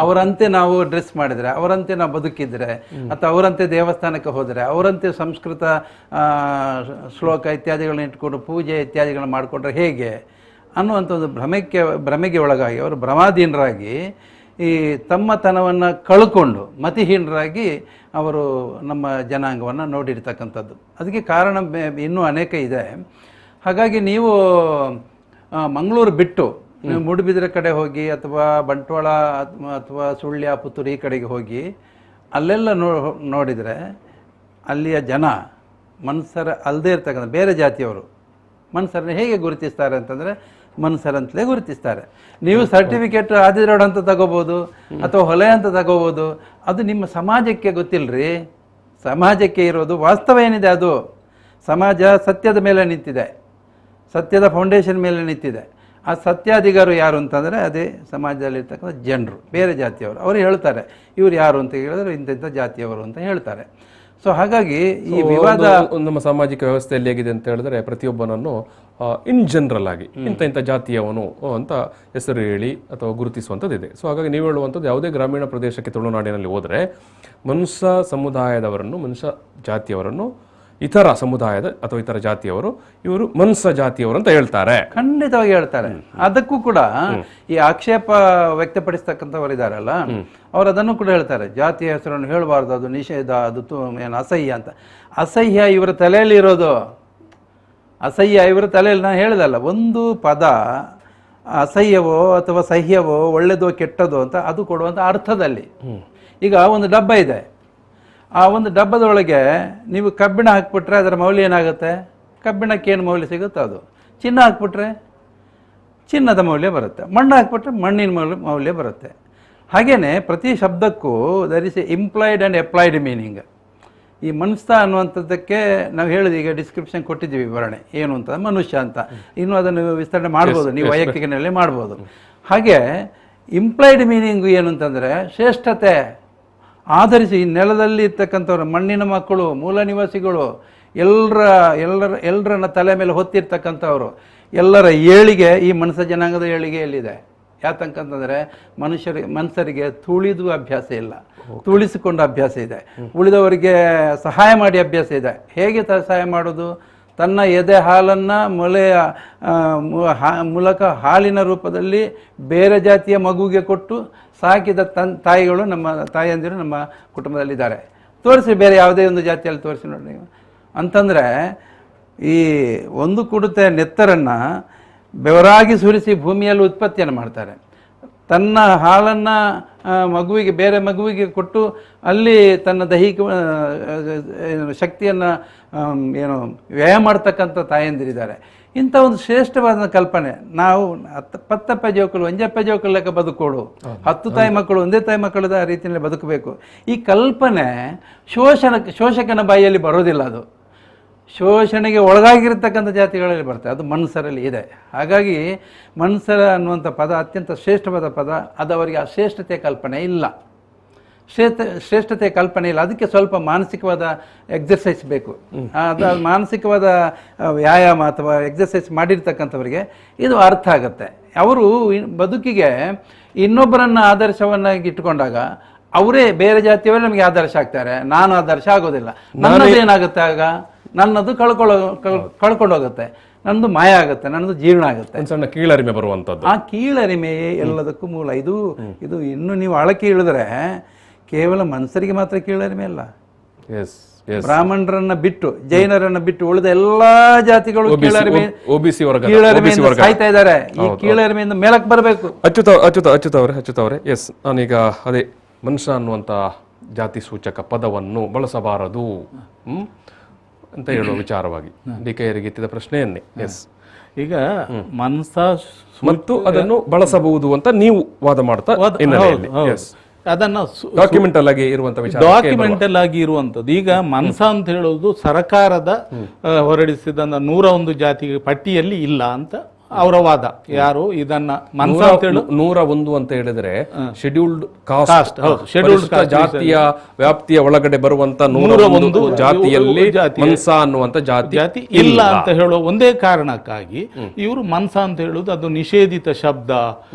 ಅವರಂತೆ ನಾವು ಡ್ರೆಸ್ ಮಾಡಿದರೆ, ಅವರಂತೆ ನಾವು ಬದುಕಿದ್ರೆ, ಅಥವಾ ಅವರಂತೆ ದೇವಸ್ಥಾನಕ್ಕೆ ಹೋದರೆ, ಅವರಂತೆ ಸಂಸ್ಕೃತ ಶ್ಲೋಕ ಇತ್ಯಾದಿಗಳನ್ನ ಇಟ್ಕೊಂಡು ಪೂಜೆ ಇತ್ಯಾದಿಗಳನ್ನ ಮಾಡಿಕೊಂಡ್ರೆ ಹೇಗೆ ಅನ್ನುವಂಥ ಒಂದು ಭ್ರಮೆಗೆ ಒಳಗಾಗಿ ಅವರು ಭ್ರಮಾಧೀನರಾಗಿ ಈ ತಮ್ಮತನವನ್ನು ಕಳ್ಕೊಂಡು ಮತಿಹೀನರಾಗಿ ಅವರು ನಮ್ಮ ಜನಾಂಗವನ್ನು ನೋಡಿರ್ತಕ್ಕಂಥದ್ದು. ಅದಕ್ಕೆ ಕಾರಣ ಇನ್ನೂ ಅನೇಕ ಇದೆ. ಹಾಗಾಗಿ ನೀವು ಮಂಗಳೂರು ಬಿಟ್ಟು ನೀವು ಮೂಡುಬಿದಿರೆ ಕಡೆ ಹೋಗಿ ಅಥವಾ ಬಂಟ್ವಾಳ ಅಥವಾ ಸುಳ್ಯ ಪುತ್ತೂರು ಈ ಕಡೆಗೆ ಹೋಗಿ ಅಲ್ಲೆಲ್ಲ ನೋಡಿದರೆ ಅಲ್ಲಿಯ ಜನ ಮನ್ಸರ ಅಲ್ಲದೆ ಇರ್ತಕ್ಕಂಥ ಬೇರೆ ಜಾತಿಯವರು ಮನ್ಸರನ್ನ ಹೇಗೆ ಗುರುತಿಸ್ತಾರೆ ಅಂತಂದರೆ ಮನ್ಸರಂತಲೇ ಗುರುತಿಸ್ತಾರೆ. ನೀವು ಸರ್ಟಿಫಿಕೇಟ್ ಆದಿರೋಡ್ ಅಂತ ತಗೋಬೋದು ಅಥವಾ ಹೊಲೆ ಅಂತ ತಗೋಬೋದು, ಅದು ನಿಮ್ಮ ಸಮಾಜಕ್ಕೆ ಗೊತ್ತಿಲ್ಲರಿ. ಸಮಾಜಕ್ಕೆ ಇರೋದು ವಾಸ್ತವ ಏನಿದೆ ಅದು. ಸಮಾಜ ಸತ್ಯದ ಮೇಲೆ ನಿಂತಿದೆ, ಸತ್ಯದ ಫೌಂಡೇಶನ್ ಮೇಲೆ ನಿಂತಿದೆ. ಆ ಸತ್ಯಾಧಿಕಾರು ಯಾರು ಅಂತಂದರೆ ಅದೇ ಸಮಾಜದಲ್ಲಿರ್ತಕ್ಕಂಥ ಜನರು, ಬೇರೆ ಜಾತಿಯವರು. ಅವರು ಹೇಳ್ತಾರೆ ಇವ್ರು ಯಾರು ಅಂತ ಹೇಳಿದ್ರೆ ಇಂಥ ಜಾತಿಯವರು ಅಂತ ಹೇಳ್ತಾರೆ. ಸೊ ಹಾಗಾಗಿ ಈ ವಿವಾದ ನಮ್ಮ ಸಾಮಾಜಿಕ ವ್ಯವಸ್ಥೆಯಲ್ಲಿ ಹೇಗಿದೆ ಅಂತ ಹೇಳಿದ್ರೆ ಪ್ರತಿಯೊಬ್ಬನನ್ನು ಇನ್ ಜನರಲ್ ಆಗಿ ಇಂಥ ಜಾತಿಯವನು ಅಂತ ಹೆಸರು ಹೇಳಿ ಅಥವಾ ಗುರುತಿಸುವಂಥದ್ದಿದೆ. ಸೊ ಹಾಗಾಗಿ ನೀವು ಹೇಳುವಂಥದ್ದು ಯಾವುದೇ ಗ್ರಾಮೀಣ ಪ್ರದೇಶಕ್ಕೆ ತುಳುನಾಡಿನಲ್ಲಿ ಹೋದರೆ ಮನುಷ್ಯ ಸಮುದಾಯದವರನ್ನು, ಮನುಷ್ಯ ಜಾತಿಯವರನ್ನು ಇತರ ಸಮುದಾಯದ ಅಥವಾ ಇತರ ಜಾತಿಯವರು ಇವರು ಮನುಷ್ಯ ಜಾತಿಯವರು ಅಂತ ಹೇಳ್ತಾರೆ. ಖಂಡಿತವಾಗಿ ಹೇಳ್ತಾರೆ. ಅದಕ್ಕೂ ಕೂಡ ಈ ಆಕ್ಷೇಪ ವ್ಯಕ್ತಪಡಿಸ್ತಕ್ಕಂಥವ್ರು ಇದಾರಲ್ಲ, ಅವರು ಅದನ್ನು ಕೂಡ ಹೇಳ್ತಾರೆ. ಜಾತಿಯ ಹೆಸರನ್ನು ಹೇಳಬಾರ್ದು, ಅದು ನಿಷೇಧ, ಅದು ಏನು ಅಸಹ್ಯ ಅಂತ. ಅಸಹ್ಯ ಇವರ ತಲೆಯಲ್ಲಿ ಇರೋದು, ಅಸಹ್ಯ ಇವರ ತಲೆಯಲ್ಲಿ. ನಾನು ಹೇಳಿದಲ್ಲ, ಒಂದು ಪದ ಅಸಹ್ಯವೋ ಅಥವಾ ಸಹ್ಯವೋ, ಒಳ್ಳೆಯದೋ ಕೆಟ್ಟದೋ ಅಂತ ಅದು ಕೊಡುವಂಥ ಅರ್ಥದಲ್ಲಿ. ಈಗ ಒಂದು ಡಬ್ಬ ಇದೆ, ಆ ಒಂದು ಡಬ್ಬದೊಳಗೆ ನೀವು ಕಬ್ಬಿಣ ಹಾಕ್ಬಿಟ್ರೆ ಅದರ ಮೌಲ್ಯ ಏನಾಗುತ್ತೆ? ಕಬ್ಬಿಣಕ್ಕೆ ಏನು ಮೌಲ್ಯ ಸಿಗುತ್ತೆ ಅದು. ಚಿನ್ನ ಹಾಕ್ಬಿಟ್ರೆ ಚಿನ್ನದ ಮೌಲ್ಯ ಬರುತ್ತೆ, ಮಣ್ಣು ಹಾಕ್ಬಿಟ್ರೆ ಮಣ್ಣಿನ ಮೌಲ್ಯ ಬರುತ್ತೆ. ಹಾಗೆಯೇ ಪ್ರತಿ ಶಬ್ದಕ್ಕೂ there is a implied and applied meaning. ಈ ಮನುಷ್ಯ ಅನ್ನುವಂಥದ್ದಕ್ಕೆ ನಾವು ಹೇಳಿದ, ಈಗ ಡಿಸ್ಕ್ರಿಪ್ಷನ್ ಕೊಟ್ಟಿದ್ದೀವಿ ವಿವರಣೆ ಏನು ಅಂತ, ಮನುಷ್ಯ ಅಂತ. ಇನ್ನೂ ಅದನ್ನು ವಿಸ್ತರಣೆ ಮಾಡ್ಬೋದು, ನೀವು ವೈಯಕ್ತಿಕ ನೆಲೆ ಮಾಡ್ಬೋದು. ಹಾಗೆ ಇಂಪ್ಲಾಯ್ಡ್ ಮೀನಿಂಗು ಏನು ಅಂತಂದರೆ ಶ್ರೇಷ್ಠತೆ. ಆಧರಿಸಿ ಈ ನೆಲದಲ್ಲಿ ಇರ್ತಕ್ಕಂಥವ್ರು, ಮಣ್ಣಿನ ಮಕ್ಕಳು, ಮೂಲ ನಿವಾಸಿಗಳು, ಎಲ್ಲರನ್ನ ತಲೆ ಮೇಲೆ ಹೊತ್ತಿರ್ತಕ್ಕಂಥವ್ರು, ಎಲ್ಲರ ಏಳಿಗೆ ಈ ಮನುಷ್ಯ ಜನಾಂಗದ ಏಳಿಗೆಯಲ್ಲಿದೆ. ಯಾತಂಕಂತಂದರೆ ಮನುಷ್ಯರಿಗೆ ತುಳಿದು ಅಭ್ಯಾಸ ಇಲ್ಲ, ತುಳಿಸಿಕೊಂಡ ಅಭ್ಯಾಸ ಇದೆ. ಉಳಿದವರಿಗೆ ಸಹಾಯ ಮಾಡಿ ಅಭ್ಯಾಸ ಇದೆ. ಹೇಗೆ ಸಹಾಯ ಮಾಡೋದು? ತನ್ನ ಎದೆ ಹಾಲನ್ನು ಮೊಲೆಯ ಮೂಲಕ ಹಾಲಿನ ರೂಪದಲ್ಲಿ ಬೇರೆ ಜಾತಿಯ ಮಗುವಿಗೆ ಕೊಟ್ಟು ಸಾಕಿದ ತಾಯಿಗಳು, ನಮ್ಮ ತಾಯಿಯಂದಿರು ನಮ್ಮ ಕುಟುಂಬದಲ್ಲಿದ್ದಾರೆ. ತೋರಿಸಿ, ಬೇರೆ ಯಾವುದೇ ಒಂದು ಜಾತಿಯಲ್ಲಿ ತೋರಿಸಿ ನೋಡಿ ನೀವು. ಅಂತಂದರೆ ಈ ಒಂದು ಕುಡುತೆ ನೆತ್ತರನ್ನು ಬೆವರಾಗಿ ಸುರಿಸಿ ಭೂಮಿಯಲ್ಲಿ ಉತ್ಪತ್ತಿಯನ್ನು ಮಾಡ್ತಾರೆ. ತನ್ನ ಹಾಲನ್ನು ಮಗುವಿಗೆ, ಬೇರೆ ಮಗುವಿಗೆ ಕೊಟ್ಟು ಅಲ್ಲಿ ತನ್ನ ದೈಹಿಕ ಶಕ್ತಿಯನ್ನು ವ್ಯಯ ಮಾಡ್ತಕ್ಕಂಥ ತಾಯಂದಿರಿದ್ದಾರೆ. ಇಂಥ ಒಂದು ಶ್ರೇಷ್ಠವಾದ ಕಲ್ಪನೆ. ನಾವು 10 ಜೋಕಲು 5 ಜೋಕಲು ಲೆಕ್ಕ ಬದುಕೋಡು, 10 ತಾಯಿ ಮಕ್ಕಳು ಒಂದೇ ತಾಯಿ ಮಕ್ಕಳದ ರೀತಿಯಲ್ಲಿ ಬದುಕಬೇಕು. ಈ ಕಲ್ಪನೆ ಶೋಷಕನ ಬಾಯಿಯಲ್ಲಿ ಬರೋದಿಲ್ಲ. ಅದು ಶೋಷಣೆಗೆ ಒಳಗಾಗಿರ್ತಕ್ಕಂಥ ಜಾತಿಗಳಲ್ಲಿ ಬರ್ತದೆ, ಅದು ಮನ್ಸರಲ್ಲಿ ಇದೆ. ಹಾಗಾಗಿ ಮನ್ಸರ ಅನ್ನುವಂಥ ಪದ ಅತ್ಯಂತ ಶ್ರೇಷ್ಠವಾದ ಪದ. ಅದು ಅವರಿಗೆ ಆ ಶ್ರೇಷ್ಠತೆಯ ಕಲ್ಪನೆ ಇಲ್ಲ, ಶ್ರೇಷ್ಠತೆಯ ಕಲ್ಪನೆ ಇಲ್ಲ. ಅದಕ್ಕೆ ಸ್ವಲ್ಪ ಮಾನಸಿಕವಾದ ಎಕ್ಸರ್ಸೈಸ್ ಬೇಕು. ಅದು ಮಾನಸಿಕವಾದ ವ್ಯಾಯಾಮ ಅಥವಾ ಎಕ್ಸರ್ಸೈಸ್ ಮಾಡಿರ್ತಕ್ಕಂಥವರಿಗೆ ಇದು ಅರ್ಥ ಆಗುತ್ತೆ. ಅವರು ಬದುಕಿಗೆ ಇನ್ನೊಬ್ಬರನ್ನು ಆದರ್ಶವನ್ನಾಗಿ ಇಟ್ಟುಕೊಂಡಾಗ ಅವರೇ, ಬೇರೆ ಜಾತಿಯವರೇ ನಮಗೆ ಆದರ್ಶ ಆಗ್ತಾರೆ. ನಾನು ಆದರ್ಶ ಆಗೋದಿಲ್ಲ. ನನ್ನದು ಏನಾಗುತ್ತೆ ಆಗ? ನನ್ನದು ಕಳ್ಕೊಂಡೋಗುತ್ತೆ, ನನ್ನದು ಮಾಯ ಆಗುತ್ತೆ, ನನ್ನದು ಜೀರ್ಣ ಆಗುತ್ತೆ. ಸಣ್ಣ ಕೀಳರಿಮೆ ಬರುವಂಥದ್ದು. ಆ ಕೀಳರಿಮೆಯೇ ಎಲ್ಲದಕ್ಕೂ ಮೂಲ. ಇದು ಇನ್ನು ನೀವು ಆಳಕ್ಕೆ ಇಳಿದ್ರೆ ಕೇವಲ ಮನುಷ್ಯರಿಗೆ ಮಾತ್ರ ಕೀಳರಿಮೆ ಅಲ್ಲ. ಬ್ರಾಹ್ಮಣರನ್ನ ಬಿಟ್ಟು, ಜೈನರನ್ನ ಬಿಟ್ಟು ಉಳಿದ ಎಲ್ಲಾ ಜಾತಿಗಳು ಕೀಳರಿಮೆಯಿಂದ ಸಾಯ್ತಾ ಇದ್ದಾರೆ. ಈ ಕೀಳರಿಮೆಯಿಂದ ಮೇಲಕ್ಕೆ ಬರಬೇಕು. ಅಚ್ಯುತ ಅವರೇ, ಎಸ್, ನಾನೀಗ ಅದೇ ಮನುಷ್ಯ ಅನ್ನುವಂಥ ಜಾತಿ ಸೂಚಕ ಪದವನ್ನು ಬಳಸಬಾರದು ಅಂತ ಹೇಳುವ ವಿಚಾರವಾಗಿ ಡಿಕೆಯರಿಗೆ ಎತ್ತಿದ ಪ್ರಶ್ನೆಯನ್ನೇ. ಎಸ್, ಈಗ ಮನ್ಸ ಮತ್ತು ಅದನ್ನು ಬಳಸಬಹುದು ಅಂತ ನೀವು ವಾದ ಮಾಡ್ತಾ ಅದನ್ನ ಡಾಕ್ಯುಮೆಂಟಲ್ ಆಗಿ ಇರುವಂತ ವಿಚಾರ, ಡಾಕ್ಯುಮೆಂಟಲ್ ಆಗಿ ಇರುವಂತದ್ದು. ಈಗ ಮನ್ಸ ಅಂತ ಹೇಳೋದು ಸರ್ಕಾರದ ಹೊರಡಿಸಿದ 101 ಜಾತಿ ಪಟ್ಟಿಯಲ್ಲಿ ಇಲ್ಲ ಅಂತ ಅವರ ವಾದ. ಯಾರು ಇದನ್ನ ಮನ್ಸ ಅಂತ ಹೇಳಿ 101 ಅಂತ ಹೇಳಿದ್ರೆ ಶೆಡ್ಯೂಲ್ಡ್ ಕಾಸ್ಟ್, ಶೆಡ್ಯೂಲ್ಡ್ ಜಾತಿಯ ವ್ಯಾಪ್ತಿಯ ಒಳಗಡೆ ಬರುವಂತ 101 ಜಾತಿಯಲ್ಲಿ ಮನ್ಸ ಅನ್ನುವಂತ ಜಾತಿ ಇಲ್ಲ ಅಂತ ಹೇಳೋ ಒಂದೇ ಕಾರಣಕ್ಕಾಗಿ ಇವರು ಮನ್ಸ ಅಂತ ಹೇಳುದು ಅದು ನಿಷೇಧಿತ ಶಬ್ದ.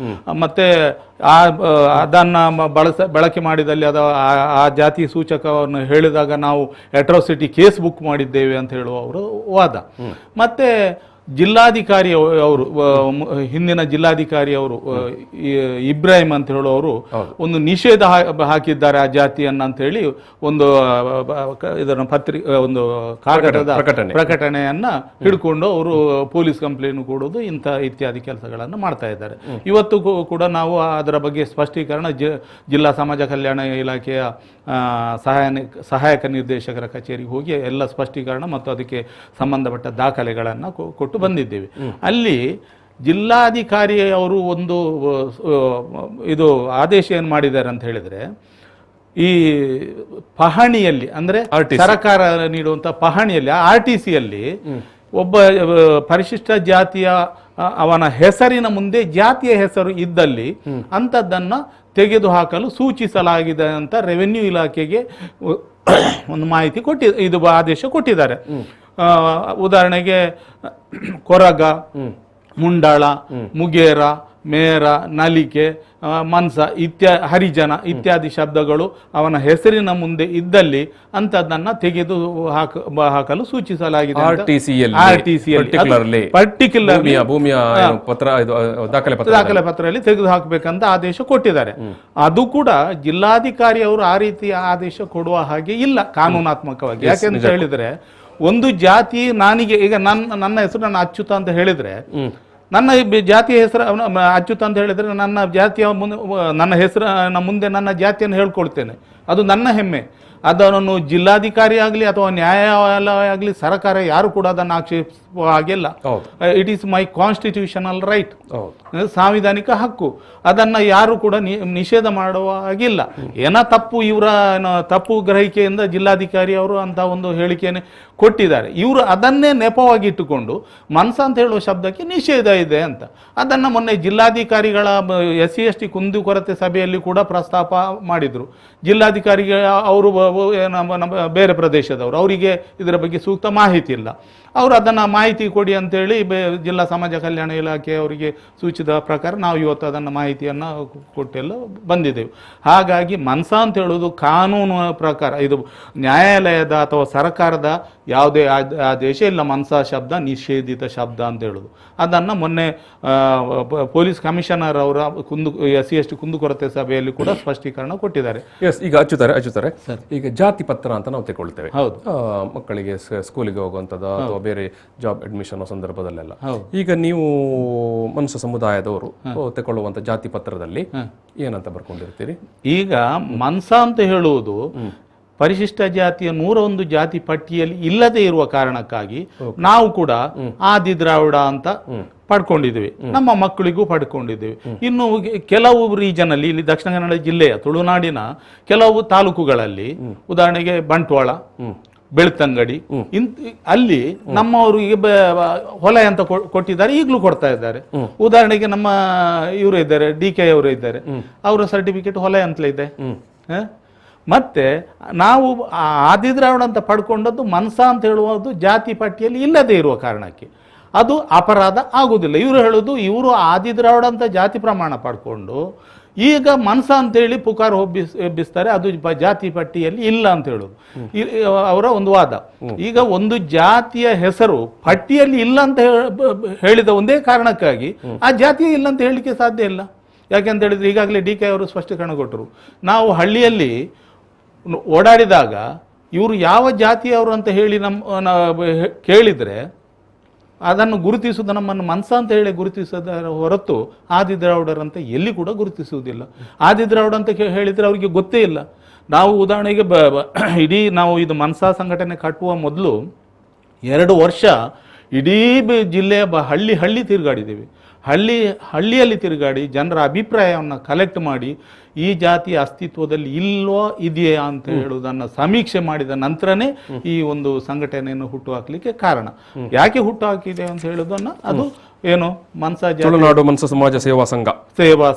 ಮತ್ತೆ ಅದನ್ನ ಬಳಕೆ ಮಾಡಿದಲ್ಲಿ ಆ ಜಾತಿ ಸೂಚಕವನ್ನು ಹೇಳಿದಾಗ ನಾವು ಅಟ್ರಾಸಿಟಿ ಕೇಸ್ ಬುಕ್ ಮಾಡಿದ್ದೇವೆ ಅಂತ ಹೇಳುವ ಅವರ ವಾದ. ಮತ್ತೆ ಜಿಲ್ಲಾಧಿಕಾರಿ ಅವರು ಹಿಂದಿನ ಜಿಲ್ಲಾಧಿಕಾರಿ ಅವರು ಇಬ್ರಾಹಿಂ ಅಂತ ಹೇಳುವವರು ಒಂದು ನಿಷೇಧ ಹಾಕಿದ್ದಾರೆ ಆ ಜಾತಿಯನ್ನ ಅಂತ ಹೇಳಿ ಒಂದು ಇದನ್ನ ಒಂದು ಕಾಗದದ ಪ್ರಕಟಣೆಯನ್ನ ಹಿಡ್ಕೊಂಡು ಅವರು ಪೊಲೀಸ್ ಕಂಪ್ಲೇಂಟ್ ಕೊಡೋದು ಇತ್ಯಾದಿ ಕೆಲಸಗಳನ್ನು ಮಾಡ್ತಾ ಇದ್ದಾರೆ. ಇವತ್ತು ಕೂಡ ನಾವು ಅದರ ಬಗ್ಗೆ ಸ್ಪಷ್ಟೀಕರಣ ಜಿಲ್ಲಾ ಸಮಾಜ ಕಲ್ಯಾಣ ಇಲಾಖೆಯ ಸಹಾಯಕ ನಿರ್ದೇಶಕರ ಕಚೇರಿಗೆ ಹೋಗಿ ಎಲ್ಲ ಸ್ಪಷ್ಟೀಕರಣ ಮತ್ತು ಅದಕ್ಕೆ ಸಂಬಂಧಪಟ್ಟ ದಾಖಲೆಗಳನ್ನು ಕೊಟ್ಟು ಬಂದಿದ್ದೇವೆ. ಅಲ್ಲಿ ಜಿಲ್ಲಾಧಿಕಾರಿ ಅವರು ಒಂದು ಇದು ಆದೇಶ ಏನು ಮಾಡಿದ್ದಾರೆ ಅಂತ ಹೇಳಿದ್ರೆ, ಈ ಪಹಣಿಯಲ್ಲಿ ಅಂದ್ರೆ ಸರ್ಕಾರ ನೀಡುವಂತ ಪಹಣಿಯಲ್ಲಿ RTCಯಲ್ಲಿ ಒಬ್ಬ ಪರಿಶಿಷ್ಟ ಜಾತಿಯ ಅವನ ಹೆಸರಿನ ಮುಂದೆ ಜಾತಿಯ ಹೆಸರು ಇದ್ದಲ್ಲಿ ಅಂಥದ್ದನ್ನ ತೆಗೆದುಹಾಕಲು ಸೂಚಿಸಲಾಗಿದೆ ಅಂತ ರೆವೆನ್ಯೂ ಇಲಾಖೆಗೆ ಒಂದು ಮಾಹಿತಿ ಇದು ಆದೇಶ ಕೊಟ್ಟಿದ್ದಾರೆ. ಉದಾಹರಣೆಗೆ ಕೊರಗ, ಮುಂಡಾಳ, ಮುಗೇರ, ಮೇರ, ನಲಿಕೆ, ಮನ್ಸ ಹರಿಜನ ಇತ್ಯಾದಿ ಶಬ್ದಗಳು ಅವನ ಹೆಸರಿನ ಮುಂದೆ ಇದ್ದಲ್ಲಿ ಅಂತದನ್ನ ತೆಗೆದು ಹಾಕಲು ಸೂಚಿಸಲಾಗಿದೆ. ದಾಖಲೆ ಪತ್ರದಲ್ಲಿ ತೆಗೆದು ಹಾಕಬೇಕಂತ ಆದೇಶ ಕೊಟ್ಟಿದ್ದಾರೆ. ಅದು ಕೂಡ ಜಿಲ್ಲಾಧಿಕಾರಿ ಅವರು ಆ ರೀತಿಯ ಆದೇಶ ಕೊಡುವ ಹಾಗೆ ಇಲ್ಲ ಕಾನೂನಾತ್ಮಕವಾಗಿ. ಯಾಕೆಂತ ಹೇಳಿದ್ರೆ, ಒಂದು ಜಾತಿ ಈಗ ನನ್ನ ಹೆಸರು ನನ್ನ ಅಚ್ಯುತ ಅಂತ ಹೇಳಿದ್ರೆ, ನನ್ನ ಜಾತಿಯ ಹೆಸರು ಅಚ್ಯುತ ಅಂತ ಹೇಳಿದ್ರೆ ನನ್ನ ಜಾತಿಯ ನನ್ನ ಹೆಸರು ಮುಂದೆ ನನ್ನ ಜಾತಿಯನ್ನು ಹೇಳ್ಕೊಳ್ತೇನೆ, ಅದು ನನ್ನ ಹೆಮ್ಮೆ. ಅದನ್ನು ಜಿಲ್ಲಾಧಿಕಾರಿ ಆಗಲಿ ಅಥವಾ ನ್ಯಾಯಾಲಯ ಆಗಲಿ ಸರ್ಕಾರ ಯಾರು ಕೂಡ ಅದನ್ನು ಆಕ್ಷೇಪಿಸುವ ಹಾಗೆಲ್ಲ. It is my constitutional right, ಸಾಂವಿಧಾನಿಕ ಹಕ್ಕು. ಅದನ್ನ ಯಾರು ಕೂಡ ನಿಷೇಧ ಮಾಡುವ ಹಾಗಿಲ್ಲ. ಇವರ ತಪ್ಪು ಗ್ರಹಿಕೆಯಿಂದ ಜಿಲ್ಲಾಧಿಕಾರಿ ಅವರು ಅಂತ ಒಂದು ಹೇಳಿಕೆಯನ್ನು ಕೊಟ್ಟಿದ್ದಾರೆ. ಇವರು ಅದನ್ನೇ ನೆಪವಾಗಿ ಇಟ್ಟುಕೊಂಡು ಮನ್ಸ ಅಂತ ಹೇಳುವ ಶಬ್ದಕ್ಕೆ ನಿಷೇಧ ಇದೆ ಅಂತ ಅದನ್ನ ಮೊನ್ನೆ ಜಿಲ್ಲಾಧಿಕಾರಿಗಳ SC/ST ಕುಂದುಕೊರತೆ ಸಭೆಯಲ್ಲಿ ಕೂಡ ಪ್ರಸ್ತಾಪ ಮಾಡಿದ್ರು. ಜಿಲ್ಲಾಧಿಕಾರಿಗೆ ಅವರು ಬೇರೆ ಪ್ರದೇಶದವರು, ಅವರಿಗೆ ಇದರ ಬಗ್ಗೆ ಸೂಕ್ತ ಮಾಹಿತಿ ಇಲ್ಲ. ಅವರು ಅದನ್ನು ಮಾಹಿತಿ ಕೊಡಿ ಅಂತೇಳಿ ಜಿಲ್ಲಾ ಸಮಾಜ ಕಲ್ಯಾಣ ಇಲಾಖೆ ಅವರಿಗೆ ಸೂಚಿಸಿದ ಪ್ರಕಾರ ನಾವು ಇವತ್ತು ಅದನ್ನು ಮಾಹಿತಿಯನ್ನು ಕೊಟ್ಟೆಲ್ಲ ಬಂದಿದ್ದೇವೆ. ಹಾಗಾಗಿ ಮನ್ಸ ಅಂತ ಹೇಳೋದು ಕಾನೂನು ಪ್ರಕಾರ ಇದು ನ್ಯಾಯಾಲಯದ ಅಥವಾ ಸರ್ಕಾರದ ಯಾವುದೇ ಆದೇಶ ಇಲ್ಲ. ಮನ್ಸ ಶಬ್ದ ನಿಷೇಧಿತ ಶಬ್ದ ಅಂತ ಹೇಳೋದು. ಅದನ್ನು ಮೊನ್ನೆ ಪೊಲೀಸ್ ಕಮಿಷನರ್ ಅವರ SC/ST ಕುಂದುಕೊರತೆ ಸಭೆಯಲ್ಲಿ ಕೂಡ ಸ್ಪಷ್ಟೀಕರಣ ಕೊಟ್ಟಿದ್ದಾರೆ. ಈಗ ಅಚ್ಚುತ್ತಾರೆ ಈಗ ಜಾತಿ ಪತ್ರ ಅಂತ ನಾವು ತಗೊಳ್ತೇವೆ. ಹೌದು, ಮಕ್ಕಳಿಗೆ ಸ್ಕೂಲಿಗೆ ಹೋಗುವಂಥದ್ದು ಅಥವಾ ಬೇರೆ ಜಾಬ್ ಅಡ್ಮಿಷನ್ ಸಂದರ್ಭದಲ್ಲೆಲ್ಲ. ಈಗ ನೀವು ಮನುಷ್ಯ ಸಮುದಾಯದವರು ತಗೊಳ್ಳುವಂತ ಜಾತಿ ಪತ್ರದಲ್ಲಿ ಏನಂತ ಬರ್ಕೊಂಡಿರ್ತೀರಿ? ಈಗ ಮನ್ಸ ಅಂತ ಹೇಳುವುದು ಪರಿಶಿಷ್ಟ ಜಾತಿಯ 101 ಜಾತಿ ಪಟ್ಟಿಯಲ್ಲಿ ಇಲ್ಲದೆ ಇರುವ ಕಾರಣಕ್ಕಾಗಿ ನಾವು ಕೂಡ ಆದಿ ದ್ರಾವಿಡ ಅಂತ ಪಡ್ಕೊಂಡಿದ್ದೀವಿ, ನಮ್ಮ ಮಕ್ಕಳಿಗೂ ಪಡ್ಕೊಂಡಿದ್ದೀವಿ. ಇನ್ನು ಕೆಲವು ರೀಜನ್ ಅಲ್ಲಿ, ಇಲ್ಲಿ ದಕ್ಷಿಣ ಕನ್ನಡ ಜಿಲ್ಲೆಯ ತುಳುನಾಡಿನ ಕೆಲವು ತಾಲೂಕುಗಳಲ್ಲಿ, ಉದಾಹರಣೆಗೆ ಬಂಟ್ವಾಳ, ಬೆಳ್ತಂಗಡಿ, ಅಲ್ಲಿ ನಮ್ಮವರಿಗೆ ಹೊಲೆ ಅಂತ ಕೊಟ್ಟಿದ್ದಾರೆ, ಈಗಲೂ ಕೊಡ್ತಾ ಇದ್ದಾರೆ. ಉದಾಹರಣೆಗೆ ನಮ್ಮ ಇವರು ಇದ್ದಾರೆ, DK ಅವರು ಇದ್ದಾರೆ, ಅವರ ಸರ್ಟಿಫಿಕೇಟ್ ಹೊಲೆ ಅಂತಲೇ ಇದೆ. ಮತ್ತೆ ನಾವು ಆದಿದ್ರಾವಿಡ ಅಂತ ಪಡ್ಕೊಂಡದ್ದು ಮನ್ಸ ಅಂತ ಹೇಳುವುದು ಜಾತಿ ಪಟ್ಟಿಯಲ್ಲಿ ಇಲ್ಲದೆ ಇರುವ ಕಾರಣಕ್ಕೆ ಅದು ಅಪರಾಧ ಆಗುವುದಿಲ್ಲ. ಇವರು ಹೇಳೋದು ಇವರು ಆದಿದ್ರಾವಿಡ ಅಂತ ಜಾತಿ ಪ್ರಮಾಣ ಪಡ್ಕೊಂಡು ಈಗ ಮನ್ಸ ಅಂತೇಳಿ ಪುಕಾರ ಎಬ್ಬಿಸ್ತಾರೆ, ಅದು ಜಾತಿ ಪಟ್ಟಿಯಲ್ಲಿ ಇಲ್ಲ ಅಂತ ಹೇಳೋದು ಅವರ ಒಂದು ವಾದ. ಈಗ ಒಂದು ಜಾತಿಯ ಹೆಸರು ಪಟ್ಟಿಯಲ್ಲಿ ಇಲ್ಲ ಅಂತ ಹೇಳಿದ ಒಂದೇ ಕಾರಣಕ್ಕಾಗಿ ಆ ಜಾತಿಯೇ ಇಲ್ಲ ಅಂತ ಹೇಳಲಿಕ್ಕೆ ಸಾಧ್ಯ ಇಲ್ಲ. ಯಾಕೆಂತ ಹೇಳಿದ್ರೆ ಈಗಾಗಲೇ DK ಅವರು ಸ್ಪಷ್ಟೀಕರಣ ಕೊಟ್ಟರು. ನಾವು ಹಳ್ಳಿಯಲ್ಲಿ ಓಡಾಡಿದಾಗ ಇವರು ಯಾವ ಜಾತಿಯವರು ಅಂತ ಹೇಳಿ ಕೇಳಿದರೆ ಅದನ್ನು ಗುರುತಿಸುವುದು ನಮ್ಮನ್ನು ಮನ್ಸ ಅಂತ ಹೇಳಿ ಗುರುತಿಸೋದರ ಹೊರತು ಆದಿದ್ರಾವಿಡರಂತ ಎಲ್ಲಿ ಕೂಡ ಗುರುತಿಸುವುದಿಲ್ಲ. ಆದಿದ್ರಾವಿಡ ಅಂತ ಹೇಳಿದರೆ ಅವರಿಗೆ ಗೊತ್ತೇ ಇಲ್ಲ. ನಾವು ಉದಾಹರಣೆಗೆ ಇಡೀ ನಾವು ಇದು ಮನ್ಸ ಸಂಘಟನೆ ಕಟ್ಟುವ ಮೊದಲು 2 ವರ್ಷ ಇಡೀ ಜಿಲ್ಲೆಯ ಹಳ್ಳಿ ತಿರುಗಾಡಿದ್ದೇವೆ. ಹಳ್ಳಿಯಲ್ಲಿ ತಿರುಗಾಡಿ ಜನರ ಅಭಿಪ್ರಾಯವನ್ನು ಕಲೆಕ್ಟ್ ಮಾಡಿ ಈ ಜಾತಿಯ ಅಸ್ತಿತ್ವದಲ್ಲಿ ಇಲ್ವೋ ಇದೆಯಾ ಅಂತ ಹೇಳುವುದನ್ನು ಸಮೀಕ್ಷೆ ಮಾಡಿದ ನಂತರನೇ ಈ ಒಂದು ಸಂಘಟನೆಯನ್ನು ಹುಟ್ಟು ಹಾಕಲಿಕ್ಕೆ ಕಾರಣ. ಯಾಕೆ ಹುಟ್ಟು ಹಾಕಿದೆ ಅಂತ ಹೇಳುವುದನ್ನು ಅದು ಏನು ತುಳುನಾಡು ಮನ್ಸ ಸಮಾಜ ಸೇವಾ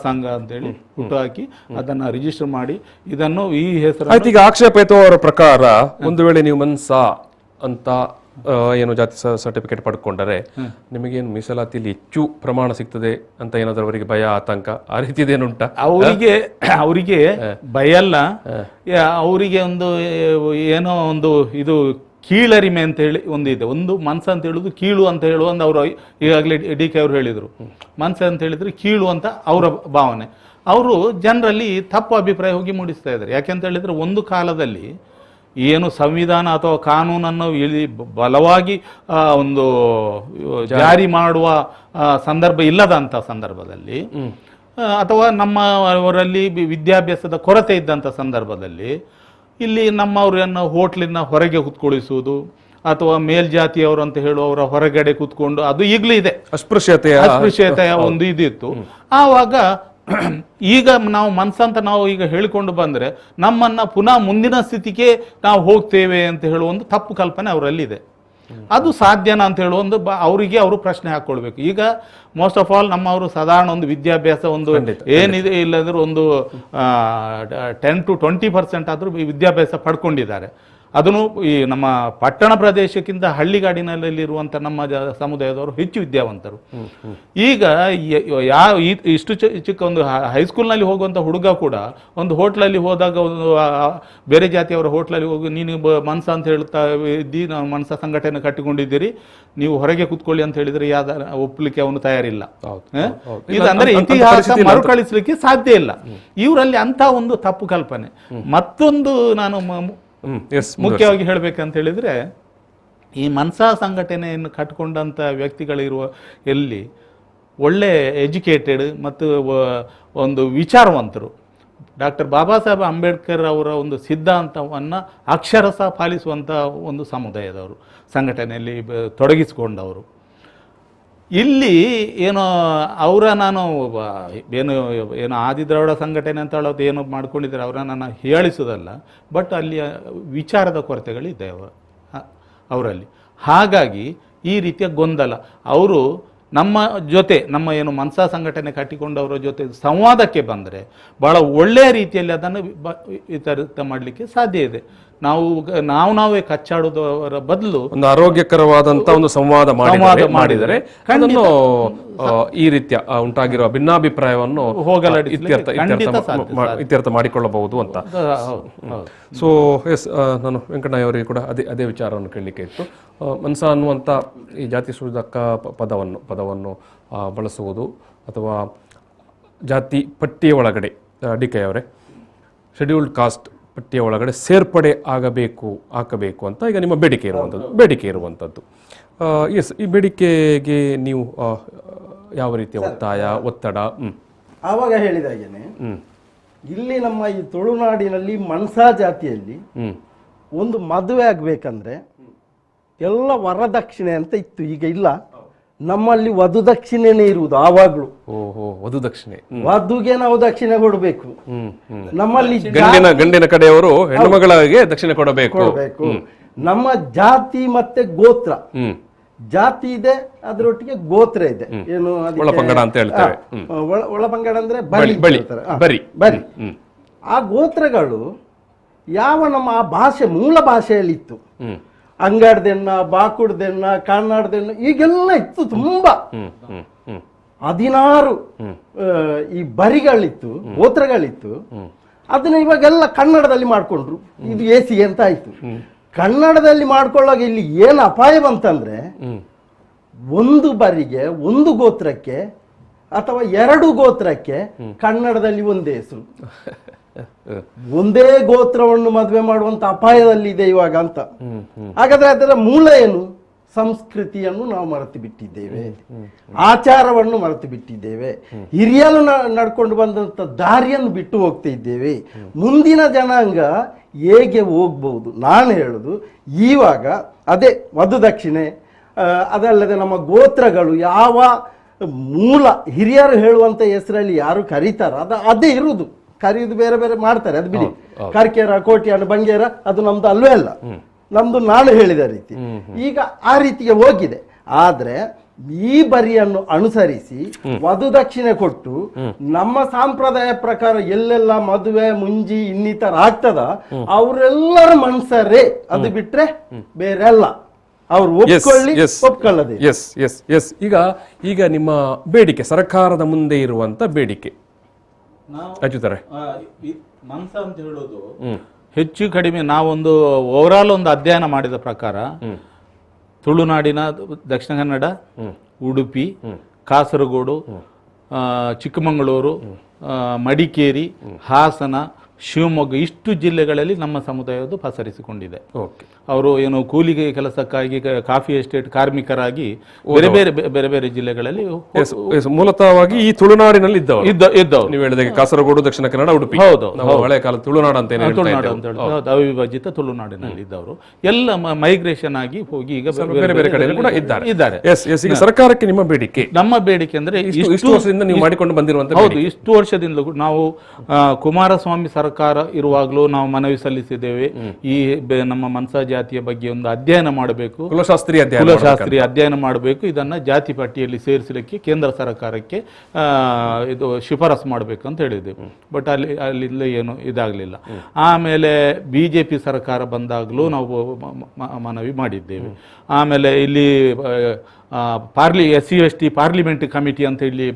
ಸಂಘ ಅಂತೇಳಿ ಹುಟ್ಟು ಹಾಕಿ ಅದನ್ನ ರಿಜಿಸ್ಟರ್ ಮಾಡಿ ಇದನ್ನು ಈ ಹೆಸರು. ಈಗ ಆಕ್ಷೇಪ ಎತ್ತುವವರ ಪ್ರಕಾರ ಒಂದು ವೇಳೆ ನೀವು ಮನ್ಸ ಅಂತ ಏನು ಜಾತಿ ಸರ್ಟಿಫಿಕೇಟ್ ಪಡ್ಕೊಂಡರೆ ನಿಮಗೇನು ಮೀಸಲಾತಿಯಲ್ಲಿ ಹೆಚ್ಚು ಪ್ರಮಾಣ ಸಿಗ್ತದೆ ಅಂತ ಏನಾದ್ರೂ ಅವರಿಗೆ ಭಯ, ಆತಂಕ ಆ ರೀತಿದೇನುಂಟ? ಅವರಿಗೆ ಭಯ ಅಲ್ಲ, ಅವರಿಗೆ ಒಂದು ಏನೋ ಒಂದು ಇದು ಕೀಳರಿಮೆ ಅಂತ ಹೇಳಿ ಒಂದಿದೆ. ಒಂದು ಮನ್ಸ ಅಂತ ಹೇಳುದು ಕೀಳು ಅಂತ ಹೇಳುವ ಒಂದು ಅವರು ಈಗಾಗಲೇ DK ಅವರು ಹೇಳಿದರು. ಮನ್ಸ ಅಂತ ಹೇಳಿದ್ರೆ ಕೀಳು ಅಂತ ಅವರ ಭಾವನೆ. ಅವರು ಜನರಲ್ಲಿ ತಪ್ಪು ಅಭಿಪ್ರಾಯ ಹೋಗಿ ಮೂಡಿಸ್ತಾ ಇದ್ದಾರೆ. ಯಾಕೆಂತ ಹೇಳಿದ್ರೆ ಒಂದು ಕಾಲದಲ್ಲಿ ಏನು ಸಂವಿಧಾನ ಅಥವಾ ಕಾನೂನನ್ನು ಬಲವಾಗಿ ಒಂದು ಜಾರಿ ಮಾಡುವ ಸಂದರ್ಭ ಇಲ್ಲದಂಥ ಸಂದರ್ಭದಲ್ಲಿ ಅಥವಾ ನಮ್ಮವರಲ್ಲಿ ವಿದ್ಯಾಭ್ಯಾಸದ ಕೊರತೆ ಇದ್ದಂಥ ಸಂದರ್ಭದಲ್ಲಿ ಇಲ್ಲಿ ನಮ್ಮವರನ್ನು ಹೋಟ್ಲಿನ ಹೊರಗೆ ಕುತ್ಕೊಳಿಸುವುದು ಅಥವಾ ಮೇಲ್ಜಾತಿಯವರು ಅಂತ ಹೇಳುವವರ ಹೊರಗಡೆ ಕೂತ್ಕೊಂಡು ಅದು ಈಗಲೂ ಇದೆ. ಅಸ್ಪೃಶ್ಯತೆಯ ಒಂದು ಇದಿತ್ತು. ಆವಾಗ ಈಗ ನಾವು ಮನಸ್ಸಂತ ನಾವು ಈಗ ಹೇಳಿಕೊಂಡು ಬಂದರೆ ನಮ್ಮನ್ನ ಪುನಃ ಮುಂದಿನ ಸ್ಥಿತಿಗೆ ನಾವು ಹೋಗ್ತೇವೆ ಅಂತ ಹೇಳುವ ಒಂದು ತಪ್ಪು ಕಲ್ಪನೆ ಅವರಲ್ಲಿದೆ. ಅದು ಸಾಧ್ಯನಾ ಅಂತ ಹೇಳುವ ಒಂದು ಅವರಿಗೆ ಅವರು ಪ್ರಶ್ನೆ ಹಾಕೊಳ್ಬೇಕು. ಈಗ ಮೋಸ್ಟ್ ಆಫ್ ಆಲ್ ನಮ್ಮವರು ಸಾಧಾರಣ ಒಂದು ವಿದ್ಯಾಭ್ಯಾಸ ಒಂದು ಏನಿದೆ ಇಲ್ಲಂದ್ರೆ ಒಂದು 10 to 20% ಆದರೂ ವಿದ್ಯಾಭ್ಯಾಸ ಪಡ್ಕೊಂಡಿದ್ದಾರೆ. ಅದನ್ನು ಈ ನಮ್ಮ ಪಟ್ಟಣ ಪ್ರದೇಶಕ್ಕಿಂತ ಹಳ್ಳಿಗಾಡಿನಲ್ಲಿರುವಂಥ ನಮ್ಮ ಸಮುದಾಯದವರು ಹೆಚ್ಚು ವಿದ್ಯಾವಂತರು. ಈಗ ಇಷ್ಟು ಚಿಕ್ಕ ಒಂದು ಹೈಸ್ಕೂಲ್ನಲ್ಲಿ ಹೋಗುವಂಥ ಹುಡುಗ ಕೂಡ ಒಂದು ಹೋಟ್ಲಲ್ಲಿ ಹೋದಾಗ ಒಂದು ಬೇರೆ ಜಾತಿಯವರ ಹೋಟ್ಲಲ್ಲಿ ಹೋಗಿ ನೀನು ಮನ್ಸ ಅಂತ ಹೇಳ್ತಾ ಇದ್ದಿ, ನಾವು ಮನ್ಸ ಸಂಘಟನೆ ಕಟ್ಟಿಕೊಂಡಿದ್ದೀರಿ, ನೀವು ಹೊರಗೆ ಕೂತ್ಕೊಳ್ಳಿ ಅಂತ ಹೇಳಿದ್ರೆ ಒಪ್ಪಲಿಕ್ಕೆ ಅವನು ತಯಾರಿಲ್ಲ. ಇದಂದ್ರೆ ಇತಿಹಾಸ ಮರುಕಳಿಸಲಿಕ್ಕೆ ಸಾಧ್ಯ ಇಲ್ಲ. ಇವರಲ್ಲಿ ಅಂತ ಒಂದು ತಪ್ಪು ಕಲ್ಪನೆ. ಮತ್ತೊಂದು ನಾನು ಮುಖ್ಯವಾಗಿ ಹೇಳಬೇಕಂತ ಹೇಳಿದ್ರೆ, ಈ ಮನ್ಸಾ ಸಂಘಟನೆಯನ್ನು ಕಟ್ಟಿಕೊಂಡಂಥ ವ್ಯಕ್ತಿಗಳಿರುವ ಎಲ್ಲಿ ಒಳ್ಳೆ ಎಜುಕೇಟೆಡ್ ಮತ್ತು ಒಂದು ವಿಚಾರವಂತರು, ಡಾಕ್ಟರ್ ಬಾಬಾ ಸಾಹೇಬ್ ಅಂಬೇಡ್ಕರ್ ಅವರ ಒಂದು ಸಿದ್ಧಾಂತವನ್ನು ಅಕ್ಷರಶಃ ಪಾಲಿಸುವಂಥ ಒಂದು ಸಮುದಾಯದವರು, ಸಂಘಟನೆಯಲ್ಲಿ ತೊಡಗಿಸಿಕೊಂಡವರು. ಇಲ್ಲಿ ಏನೋ ಅವರ ನಾನು ಏನು ಆದಿದ್ರಾವಿಡ ಸಂಘಟನೆ ಅಂತ ಹೇಳೋದು ಏನೋ ಮಾಡ್ಕೊಂಡಿದ್ದಾರೆ, ಅವರ ನಾನು ಹೇಳಿಸೋದಲ್ಲ. ಬಟ್ ಅಲ್ಲಿ ವಿಚಾರದ ಕೊರತೆಗಳಿದೆ ಅವರಲ್ಲಿ. ಹಾಗಾಗಿ ಈ ರೀತಿಯ ಗೊಂದಲ ಅವರು ನಮ್ಮ ಜೊತೆ ನಮ್ಮ ಏನು ಮನ್ಸಾ ಸಂಘಟನೆ ಕಟ್ಟಿಕೊಂಡವರ ಜೊತೆ ಸಂವಾದಕ್ಕೆ ಬಂದರೆ ಭಾಳ ಒಳ್ಳೆಯ ರೀತಿಯಲ್ಲಿ ಅದನ್ನು ವಿತರಿತ ಮಾಡಲಿಕ್ಕೆ ಸಾಧ್ಯ ಇದೆ. ನಾವೇ ಕಚ್ಚಾಡೋದರ ಬದಲು ಒಂದು ಆರೋಗ್ಯಕರವಾದಂತ ಒಂದು ಸಂವಾದ ಮಾಡಿದರೆ ಈ ರೀತಿಯ ಉಂಟಾಗಿರುವ ಭಿನ್ನಾಭಿಪ್ರಾಯವನ್ನು ಇತ್ಯರ್ಥ ಮಾಡಿಕೊಳ್ಳಬಹುದು ಅಂತ. ಸೊ ಎಸ್, ನಾನು ವೆಂಕಟಯ್ಯ ಅವರಿಗೆ ಕೂಡ ಅದೇ ವಿಚಾರವನ್ನು ಕೇಳಲಿಕ್ಕೆ ಇತ್ತು. ಮನ್ಸಾ ಅನ್ನುವಂಥ ಈ ಜಾತಿ ಸೂಚಕ ಪದವನ್ನು ಬಳಸುವುದು ಅಥವಾ ಜಾತಿ ಪಟ್ಟಿಯ ಒಳಗಡೆ DK ಅವರೇ ಶೆಡ್ಯೂಲ್ಡ್ ಕಾಸ್ಟ್ ಪಟ್ಟಿಯ ಒಳಗಡೆ ಸೇರ್ಪಡೆ ಹಾಕಬೇಕು ಅಂತ ಈಗ ನಿಮ್ಮ ಬೇಡಿಕೆ ಇರುವಂಥದ್ದು. ಎಸ್, ಈ ಬೇಡಿಕೆಗೆ ನೀವು ಯಾವ ರೀತಿಯ ಒತ್ತಡ ಆವಾಗ ಹೇಳಿದಾಗೇನೆ ಇಲ್ಲಿ ನಮ್ಮ ಈ ತುಳುನಾಡಿನಲ್ಲಿ ಮನ್ಸಾ ಜಾತಿಯಲ್ಲಿ ಒಂದು ಮದುವೆ ಆಗ್ಬೇಕಂದ್ರೆ ಎಲ್ಲ ವರದಕ್ಷಿಣೆ ಅಂತ ಇತ್ತು, ಈಗ ಇಲ್ಲ. ನಮ್ಮಲ್ಲಿ ವಧುದಕ್ಷಿಣೆನೇ ಇರುವುದು ಆವಾಗ್ಲೂ. ವಧುದಕ್ಷಿಣೆ, ವಧುಗೆ ನಾವು ದಕ್ಷಿಣೆ ಕೊಡಬೇಕು. ನಮ್ಮಲ್ಲಿ ಗಂಡಿನ ಕಡೆಯವರು ಹೆಣ್ಣುಮಗಳಿಗೆ ದಕ್ಷಿಣೆ ಕೊಡಬೇಕು. ನಮ್ಮ ಜಾತಿ ಮತ್ತೆ ಗೋತ್ರ, ಜಾತಿ ಇದೆ ಅದರೊಟ್ಟಿಗೆ ಗೋತ್ರ ಇದೆ. ಏನು ಒಳಪಂಗಡ ಅಂತ ಹೇಳ್ತಾರೆ. ಒಳಪಂಗಡ ಅಂದ್ರೆ ಬರಿ. ಆ ಗೋತ್ರಗಳು ಯಾವ ನಮ್ಮ ಆ ಭಾಷೆ ಮೂಲ ಭಾಷೆಯಲ್ಲಿ ಇತ್ತು. ಅಂಗಾಡ್ದೆನ್ನ, ಬಾಕುಡ್ದೆನ್ನ, ಕನ್ನಡದೆನ್ನ ಈಗೆಲ್ಲ ಇತ್ತು. ತುಂಬಾ 16 ಈ ಬರಿಗಳಿತ್ತು, ಗೋತ್ರಗಳಿತ್ತು. ಅದನ್ನ ಇವಾಗೆಲ್ಲ ಕನ್ನಡದಲ್ಲಿ ಮಾಡ್ಕೊಂಡ್ರು. ಇದು AC ಅಂತ ಆಯ್ತು. ಕನ್ನಡದಲ್ಲಿ ಮಾಡ್ಕೊಳ್ಳೋಕೆ ಇಲ್ಲಿ ಏನು ಅಪಾಯ ಬಂತಂದ್ರೆ, ಒಂದು ಬರಿಗೆ ಒಂದು ಗೋತ್ರಕ್ಕೆ ಅಥವಾ 2 ಗೋತ್ರಕ್ಕೆ ಕನ್ನಡದಲ್ಲಿ ಒಂದೇ ಹೆಸರು, ಒಂದೇ ಗೋತ್ರವನ್ನು ಮದುವೆ ಮಾಡುವಂತ ಅಪಾಯದಲ್ಲಿದೆ ಇವಾಗ ಅಂತ. ಹಾಗಾದ್ರೆ ಅದರ ಮೂಲ ಏನು? ಸಂಸ್ಕೃತಿಯನ್ನು ನಾವು ಮರೆತು ಬಿಟ್ಟಿದ್ದೇವೆ, ಆಚಾರವನ್ನು ಮರೆತು ಬಿಟ್ಟಿದ್ದೇವೆ, ಹಿರಿಯರು ನಡ್ಕೊಂಡು ಬಂದಂತ ದಾರಿಯನ್ನು ಬಿಟ್ಟು ಹೋಗ್ತಿದ್ದೇವೆ. ಮುಂದಿನ ಜನಾಂಗ ಹೇಗೆ ಹೋಗ್ಬಹುದು? ನಾನು ಹೇಳುದು ಇವಾಗ ಅದೇ ವಧುದಕ್ಷಿಣೆ, ಅದಲ್ಲದೆ ನಮ್ಮ ಗೋತ್ರಗಳು ಯಾವ ಮೂಲ ಹಿರಿಯರು ಹೇಳುವಂತ ಹೆಸರಲ್ಲಿ ಯಾರು ಕರೀತಾರ ಅದೇ ಇರುವುದು. ಕರೆಯುವುದು ಬೇರೆ ಬೇರೆ ಮಾಡ್ತಾರೆ, ಅದು ಬಿಡಿ. ಕರ್ಕೇರ, ಕೋಟ್ಯಾನ, ಬಂಗೇರ ಅದು ನಮ್ದು ಅಲ್ವೇ ಅಲ್ಲ. ನಮ್ದು ನಾನು ಹೇಳಿದ ರೀತಿ ಈಗ ಆ ರೀತಿಗೆ ಹೋಗಿದೆ. ಆದ್ರೆ ಈ ಬರಿಯನ್ನು ಅನುಸರಿಸಿ ವಧುದಕ್ಷಿಣೆ ಕೊಟ್ಟು ನಮ್ಮ ಸಂಪ್ರದಾಯ ಪ್ರಕಾರ ಎಲ್ಲೆಲ್ಲ ಮದುವೆ ಮುಂಜಿ ಇನ್ನಿತರ ಆಗ್ತದ ಅವರೆಲ್ಲರ ಮನ್ಸರೇ, ಅದು ಬಿಟ್ರೆ ಬೇರೆ ಅಲ್ಲ. ಅವ್ರು ಒಪ್ಕೊಳ್ಳದೆ. ಈಗ ನಿಮ್ಮ ಬೇಡಿಕೆ, ಸರ್ಕಾರದ ಮುಂದೆ ಇರುವಂತ ಬೇಡಿಕೆ ಮನ್ಸ ಅಂತ ಹೇಳೋದು ಹೆಚ್ಚು ಕಡಿಮೆ ನಾವೊಂದು ಓವರಾಲ್ ಒಂದು ಅಧ್ಯಯನ ಮಾಡಿದ ಪ್ರಕಾರ ತುಳುನಾಡಿನ ದಕ್ಷಿಣ ಕನ್ನಡ, ಉಡುಪಿ, ಕಾಸರಗೋಡು, ಚಿಕ್ಕಮಗಳೂರು, ಮಡಿಕೇರಿ, ಹಾಸನ, ಶಿವಮೊಗ್ಗ ಇಷ್ಟು ಜಿಲ್ಲೆಗಳಲ್ಲಿ ನಮ್ಮ ಸಮುದಾಯದ್ದು ಪಸರಿಸಿಕೊಂಡಿದೆ. ಅವರು ಏನು ಕೂಲಿಗೆ ಕೆಲಸಕ್ಕಾಗಿ ಕಾಫಿ ಎಸ್ಟೇಟ್ ಕಾರ್ಮಿಕರಾಗಿ ಬೇರೆ ಬೇರೆ ಬೇರೆ ಬೇರೆ ಜಿಲ್ಲೆಗಳಲ್ಲಿ ಮೂಲತಃವಾಗಿ ಈ ತುಳುನಾಡಿನಲ್ಲಿ ಇದ್ದವರು. ನೀವು ಹೇಳಿದ ಕಾಸರಗೋಡು, ದಕ್ಷಿಣ ಕನ್ನಡ, ಉಡುಪಿ. ಹೌದು, ಹಳೆ ಕಾಲ ತುಳುನಾಡು ಅಂತ ತುಳುನಾಡು ಅಂತ ಹೇಳಿ ಅವಿಭಜಿತ ತುಳುನಾಡಿನಲ್ಲಿ ಇದ್ದವರು ಎಲ್ಲ ಮೈಗ್ರೇಷನ್ ಆಗಿ ಹೋಗಿ ಈಗ ಬೇರೆ ಬೇರೆ ಕಡೆ ಕೂಡ ಇದ್ದಾರೆ. ಈಗ ಸರ್ಕಾರಕ್ಕೆ ನಿಮ್ಮ ಬೇಡಿಕೆ? ನಮ್ಮ ಬೇಡಿಕೆ ಅಂದ್ರೆ ಇಷ್ಟು ವರ್ಷದಿಂದ ನೀವು ಮಾಡಿಕೊಂಡು ಬಂದಿರುವಂತ, ಹೌದು, ಇಷ್ಟು ವರ್ಷದಿಂದ ನಾವು ಕುಮಾರಸ್ವಾಮಿ ಸರ್ಕಾರ ಇರುವಾಗಲೂ ನಾವು ಮನವಿ ಸಲ್ಲಿಸಿದ್ದೇವೆ. ಈ ನಮ್ಮ ಮನ್ಸಾ ಜಾತಿಯ ಬಗ್ಗೆ ಒಂದು ಅಧ್ಯಯನ ಮಾಡಬೇಕು, ಕುಲಶಾಸ್ತ್ರೀಯ ಅಧ್ಯಯನ ಮಾಡಬೇಕು, ಇದನ್ನ ಜಾತಿ ಪಟ್ಟಿಯಲ್ಲಿ ಸೇರಿಸಲಿಕ್ಕೆ ಕೇಂದ್ರ ಸರ್ಕಾರಕ್ಕೆ ಇದು ಶಿಫಾರಸು ಮಾಡಬೇಕು ಅಂತ ಹೇಳಿದ್ದೇವೆ. ಬಟ್ ಅಲ್ಲಿಂದ ಏನು ಇದಾಗಲಿಲ್ಲ. ಆಮೇಲೆ ಬಿಜೆಪಿ ಸರ್ಕಾರ ಬಂದಾಗಲೂ ನಾವು ಮನವಿ ಮಾಡಿದ್ದೇವೆ. ಆಮೇಲೆ ಇಲ್ಲಿ SC/ST ಪಾರ್ಲಿಮೆಂಟ್ ಕಮಿಟಿ ಅಂತ ಹೇಳಿ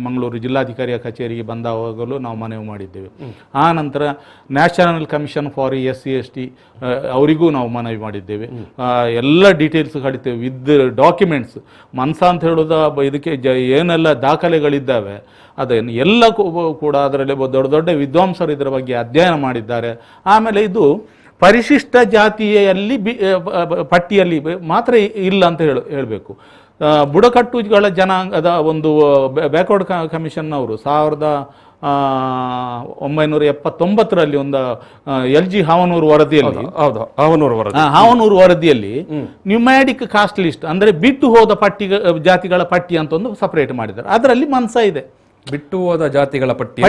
ಮಂಗಳೂರು ಜಿಲ್ಲಾಧಿಕಾರಿಯ ಕಚೇರಿಗೆ ಬಂದಾಗಲೂ ನಾವು ಮನವಿ ಮಾಡಿದ್ದೇವೆ. ಆ ನಂತರ ನ್ಯಾಷನಲ್ ಕಮಿಷನ್ ಫಾರ್ SC/ST ಅವರಿಗೂ ನಾವು ಮನವಿ ಮಾಡಿದ್ದೇವೆ. ಎಲ್ಲ ಡೀಟೇಲ್ಸ್ ಕಡಿತೇವೆ ವಿತ್ ಡಾಕ್ಯುಮೆಂಟ್ಸ್. ಮನ್ಸಾ ಅಂತ ಹೇಳೋದ ಇದಕ್ಕೆ ಏನೆಲ್ಲ ದಾಖಲೆಗಳಿದ್ದಾವೆ ಅದನ್ನು ಎಲ್ಲ ಕೂಡ ಅದರಲ್ಲಿ ದೊಡ್ಡ ದೊಡ್ಡ ವಿದ್ವಾಂಸರು ಇದರ ಬಗ್ಗೆ ಅಧ್ಯಯನ ಮಾಡಿದ್ದಾರೆ. ಆಮೇಲೆ ಇದು ಪರಿಶಿಷ್ಟ ಜಾತಿಯಲ್ಲಿ ಪಟ್ಟಿಯಲ್ಲಿ ಮಾತ್ರ ಇಲ್ಲ ಅಂತ ಹೇಳಬೇಕು. ಬುಡಕಟ್ಟುಗಳ ಜನಾಂಗದ ಒಂದು ಬ್ಯಾಕ್ವರ್ಡ್ ಕಮಿಷನ್ ಅವರು 1979ರಲ್ಲಿ ಒಂದು LG ಹಾವನೂರು ವರದಿಯಲ್ಲಿ ಹಾವನೂರು ವರದಿಯಲ್ಲಿ ನ್ಯೂಮ್ಯಾಡಿಕ್ ಕಾಸ್ಟ್ ಲಿಸ್ಟ್ ಅಂದ್ರೆ ಬಿಟ್ಟು ಹೋದ ಜಾತಿಗಳ ಪಟ್ಟಿ ಅಂತ ಒಂದು ಸಪರೇಟ್ ಮಾಡಿದ್ದಾರೆ. ಅದರಲ್ಲಿ ಮನ್ಸಾ ಇದೆ, ಬಿಟ್ಟು ಹೋದ ಜಾತಿಗಳ ಪಟ್ಟಿ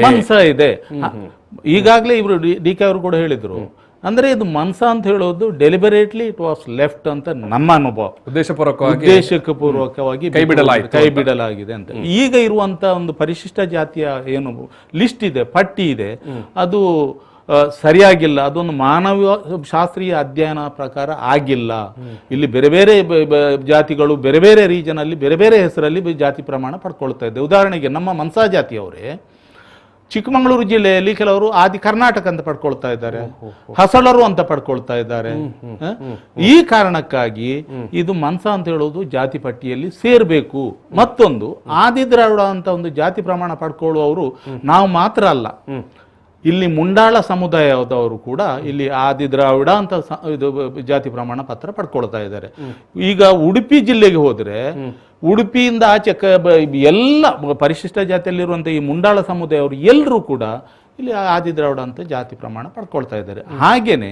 ಮನ್ಸಾ ಇದೆ. ಈಗಾಗಲೇ ಇವರು DK ಅವರು ಕೂಡ ಹೇಳಿದ್ರು. ಅಂದ್ರೆ ಇದು ಮನ್ಸಾ ಅಂತ ಹೇಳೋದು ಡೆಲಿಬರೇಟ್ಲಿ ಇಟ್ ವಾಸ್ ಲೆಫ್ಟ್ ಅಂತ ನಮ್ಮ ಅನುಭವ. ಉದ್ದೇಶಪೂರ್ವಕವಾಗಿ ಕೈ ಬಿಡಲಾಗಿದೆ ಅಂತ. ಈಗ ಇರುವಂತ ಒಂದು ಪರಿಶಿಷ್ಟ ಜಾತಿಯ ಏನು ಲಿಸ್ಟ್ ಇದೆ, ಪಟ್ಟಿ ಇದೆ, ಅದು ಸರಿಯಾಗಿಲ್ಲ. ಅದೊಂದು ಮಾನವ ಶಾಸ್ತ್ರೀಯ ಅಧ್ಯಯನ ಪ್ರಕಾರ ಆಗಿಲ್ಲ. ಇಲ್ಲಿ ಬೇರೆ ಬೇರೆ ಜಾತಿಗಳು ಬೇರೆ ಬೇರೆ ರೀಜನ್ ಅಲ್ಲಿ ಬೇರೆ ಬೇರೆ ಹೆಸರಲ್ಲಿ ಜಾತಿ ಪ್ರಮಾಣ ಪಡ್ಕೊಳ್ತಾ ಇದೆ. ಉದಾಹರಣೆಗೆ ನಮ್ಮ ಮನ್ಸಾ ಜಾತಿಯವರೇ ಚಿಕ್ಕಮಗಳೂರು ಜಿಲ್ಲೆಯಲ್ಲಿ ಕೆಲವರು ಆದಿ ಕರ್ನಾಟಕ ಅಂತ ಪಡ್ಕೊಳ್ತಾ ಇದ್ದಾರೆ, ಹಸಳರು ಅಂತ ಪಡ್ಕೊಳ್ತಾ ಇದ್ದಾರೆ. ಈ ಕಾರಣಕ್ಕಾಗಿ ಇದು ಮನ್ಸಾ ಅಂತ ಹೇಳೋದು ಜಾತಿ ಪಟ್ಟಿಯಲ್ಲಿ ಸೇರ್ಬೇಕು. ಮತ್ತೊಂದು ಆದಿ ದ್ರಾವಿಡ ಅಂತ ಒಂದು ಜಾತಿ ಪ್ರಮಾಣ ಪಡ್ಕೊಳ್ಳುವವರು ನಾವು ಮಾತ್ರ ಅಲ್ಲ, ಇಲ್ಲಿ ಮುಂಡಾಳ ಸಮುದಾಯದವರು ಕೂಡ ಇಲ್ಲಿ ಆದಿ ದ್ರಾವಿಡ ಅಂತ ಇದು ಜಾತಿ ಪ್ರಮಾಣ ಪತ್ರ ಪಡ್ಕೊಳ್ತಾ ಇದ್ದಾರೆ. ಈಗ ಉಡುಪಿ ಜಿಲ್ಲೆಗೆ ಹೋದ್ರೆ ಉಡುಪಿಯಿಂದ ಆಚೆ ಎಲ್ಲ ಪರಿಶಿಷ್ಟ ಜಾತಿಯಲ್ಲಿರುವಂಥ ಈ ಮುಂಡಾಳ ಸಮುದಾಯವರು ಎಲ್ಲರೂ ಕೂಡ ಇಲ್ಲಿ ಆದಿ ದ್ರಾವಿಡ ಅಂತ ಜಾತಿ ಪ್ರಮಾಣ ಪಡ್ಕೊಳ್ತಾ ಇದ್ದಾರೆ. ಹಾಗೇನೆ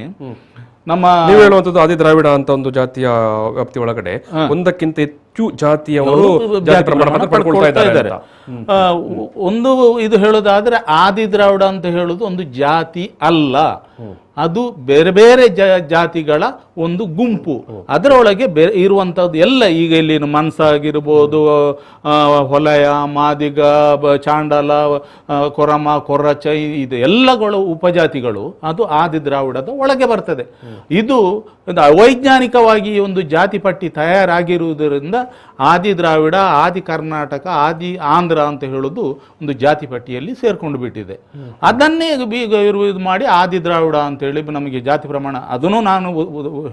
ನಮ್ಮ ನೀವು ಹೇಳುವಂಥದ್ದು ಆದಿ ದ್ರಾವಿಡ ಅಂತ ಒಂದು ಜಾತಿಯ ವ್ಯಾಪ್ತಿ ಒಳಗಡೆ ಒಂದಕ್ಕಿಂತ ಹೆಚ್ಚು ಜಾತಿಯವರು ಜಾತಿ ಪ್ರಮಾಣ ಪತ್ರ ಪಡ್ಕೊಳ್ತಾ ಇದ್ದಾರೆ. ಒಂದು ಇದು ಹೇಳೋದಾದ್ರೆ ಆದಿ ದ್ರಾವಿಡ ಅಂತ ಹೇಳುದು ಒಂದು ಜಾತಿ ಅಲ್ಲ, ಅದು ಬೇರೆ ಬೇರೆ ಜಾತಿಗಳ ಒಂದು ಗುಂಪು. ಅದರೊಳಗೆ ಇರುವಂತದ್ದು ಎಲ್ಲ ಈಗ ಇಲ್ಲಿ ಮನ್ಸಾ ಆಗಿರ್ಬೋದು, ಹೊಲಯ, ಮಾದಿಗ, ಚಾಂಡಲ, ಕೊರಮ, ಕೊರ್ರಚ, ಇದು ಎಲ್ಲಗಳು ಉಪಜಾತಿಗಳು ಅದು ಆದಿ ದ್ರಾವಿಡದ ಒಳಗೆ ಬರ್ತದೆ. ಇದು ಅವೈಜ್ಞಾನಿಕವಾಗಿ ಒಂದು ಜಾತಿ ಪಟ್ಟಿ ತಯಾರಾಗಿರುವುದರಿಂದ ಆದಿ ದ್ರಾವಿಡ, ಆದಿ ಕರ್ನಾಟಕ, ಆದಿ ಆಂಧ್ರ ಅಂತ ಹೇಳುದು ಒಂದು ಜಾತಿ ಪಟ್ಟಿಯಲ್ಲಿ ಸೇರ್ಕೊಂಡು ಬಿಟ್ಟಿದೆ. ಅದನ್ನೇ ಇದು ಮಾಡಿ ಆದಿ ದ್ರಾವಿಡ ಅಂತ ಹೇಳಿ ನಮಗೆ ಜಾತಿ ಪ್ರಮಾಣ. ಅದನ್ನು ನಾನು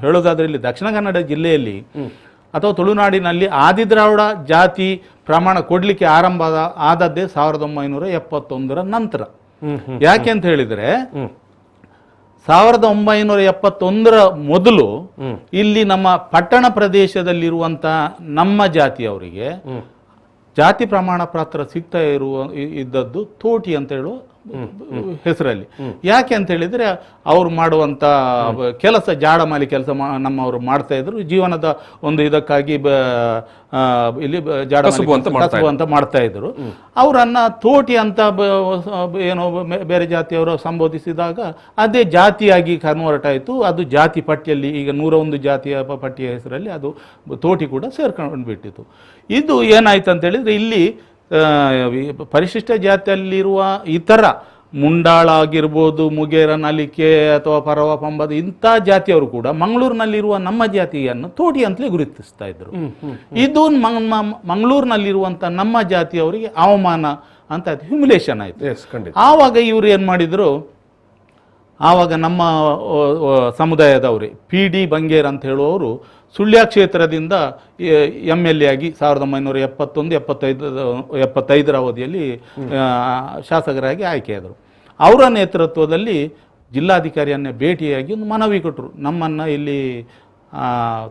ಹೇಳೋದಾದ್ರೆ ಇಲ್ಲಿ ದಕ್ಷಿಣ ಕನ್ನಡ ಜಿಲ್ಲೆಯಲ್ಲಿ ಅಥವಾ ತುಳುನಾಡಿನಲ್ಲಿ ಆದಿ ದ್ರಾವಿಡ ಜಾತಿ ಪ್ರಮಾಣ ಕೊಡ್ಲಿಕ್ಕೆ ಆರಂಭ ಆದದ್ದೇ 1971 ನಂತರ. ಯಾಕೆ ಅಂತ ಹೇಳಿದ್ರೆ 1971 ಮೊದಲು ಇಲ್ಲಿ ನಮ್ಮ ಪಟ್ಟಣ ಪ್ರದೇಶದಲ್ಲಿರುವಂತ ನಮ್ಮ ಜಾತಿಯವರಿಗೆ ಜಾತಿ ಪ್ರಮಾಣ ಪತ್ರ ಸಿಗ್ತಾ ಇದ್ದದ್ದು ತೋಟಿ ಅಂತ ಹೇಳುವ ಹೆಸರಲ್ಲಿ. ಯಾಕೆ ಅಂತ ಹೇಳಿದ್ರೆ ಅವ್ರು ಮಾಡುವಂತ ಕೆಲಸ ಜಾಡಮಾಲಿ ಕೆಲಸ ನಮ್ಮವರು ಮಾಡ್ತಾ ಇದ್ರು. ಜೀವನದ ಒಂದು ಇದಕ್ಕಾಗಿ ಇಲ್ಲಿ ಜಾಡಮಾಲಿ ಅಂತ ಮಾಡ್ತಾ ಇದ್ರು. ಅವರನ್ನ ತೋಟಿ ಅಂತ ಏನೋ ಬೇರೆ ಜಾತಿಯವರು ಸಂಬೋಧಿಸಿದಾಗ ಅದೇ ಜಾತಿಯಾಗಿ ಕನ್ವರ್ಟ್ ಆಯಿತು. ಅದು ಜಾತಿ ಪಟ್ಟಿಯಲ್ಲಿ ಈಗ 101 ಜಾತಿಯ ಪಟ್ಟಿಯ ಹೆಸರಲ್ಲಿ ಅದು ತೋಟಿ ಕೂಡ ಸೇರ್ಕೊಂಡು ಬಿಟ್ಟಿತು. ಇದು ಏನಾಯ್ತು ಅಂತ ಹೇಳಿದ್ರೆ ಇಲ್ಲಿ ಪರಿಶಿಷ್ಟ ಜಾತಿಯಲ್ಲಿರುವ ಇತರ ಮುಂಡಾಳ ಆಗಿರ್ಬೋದು, ಮುಗೇರ, ನಲಿಕೆ ಅಥವಾ ಪರವ, ಪಂಬದ ಇಂಥ ಜಾತಿಯವರು ಕೂಡ ಮಂಗಳೂರಿನಲ್ಲಿರುವ ನಮ್ಮ ಜಾತಿಯನ್ನು ತೋಟಿ ಅಂತಲೇ ಗುರುತಿಸ್ತಾ ಇದ್ರು. ಇದು ಮಂಗಳೂರಿನಲ್ಲಿರುವಂಥ ನಮ್ಮ ಜಾತಿಯವರಿಗೆ ಅವಮಾನ ಅಂತ ಆಯ್ತು, ಹ್ಯುಮಿಲೇಷನ್ ಆಯ್ತು. ಆವಾಗ ಇವರು ಏನ್ ಮಾಡಿದ್ರು, ಆವಾಗ ನಮ್ಮ ಸಮುದಾಯದವರೇ PD ಬಂಗೇರ್ ಅಂತ ಹೇಳುವವರು ಸುಳ್ಯ ಕ್ಷೇತ್ರದಿಂದ MLA ಆಗಿ 1971-75 ಅವಧಿಯಲ್ಲಿ ಶಾಸಕರಾಗಿ ಆಯ್ಕೆಯಾದರು. ಅವರ ನೇತೃತ್ವದಲ್ಲಿ ಜಿಲ್ಲಾಧಿಕಾರಿಯನ್ನೇ ಭೇಟಿಯಾಗಿ ಒಂದು ಮನವಿ ಕೊಟ್ಟರು, ನಮ್ಮನ್ನು ಇಲ್ಲಿ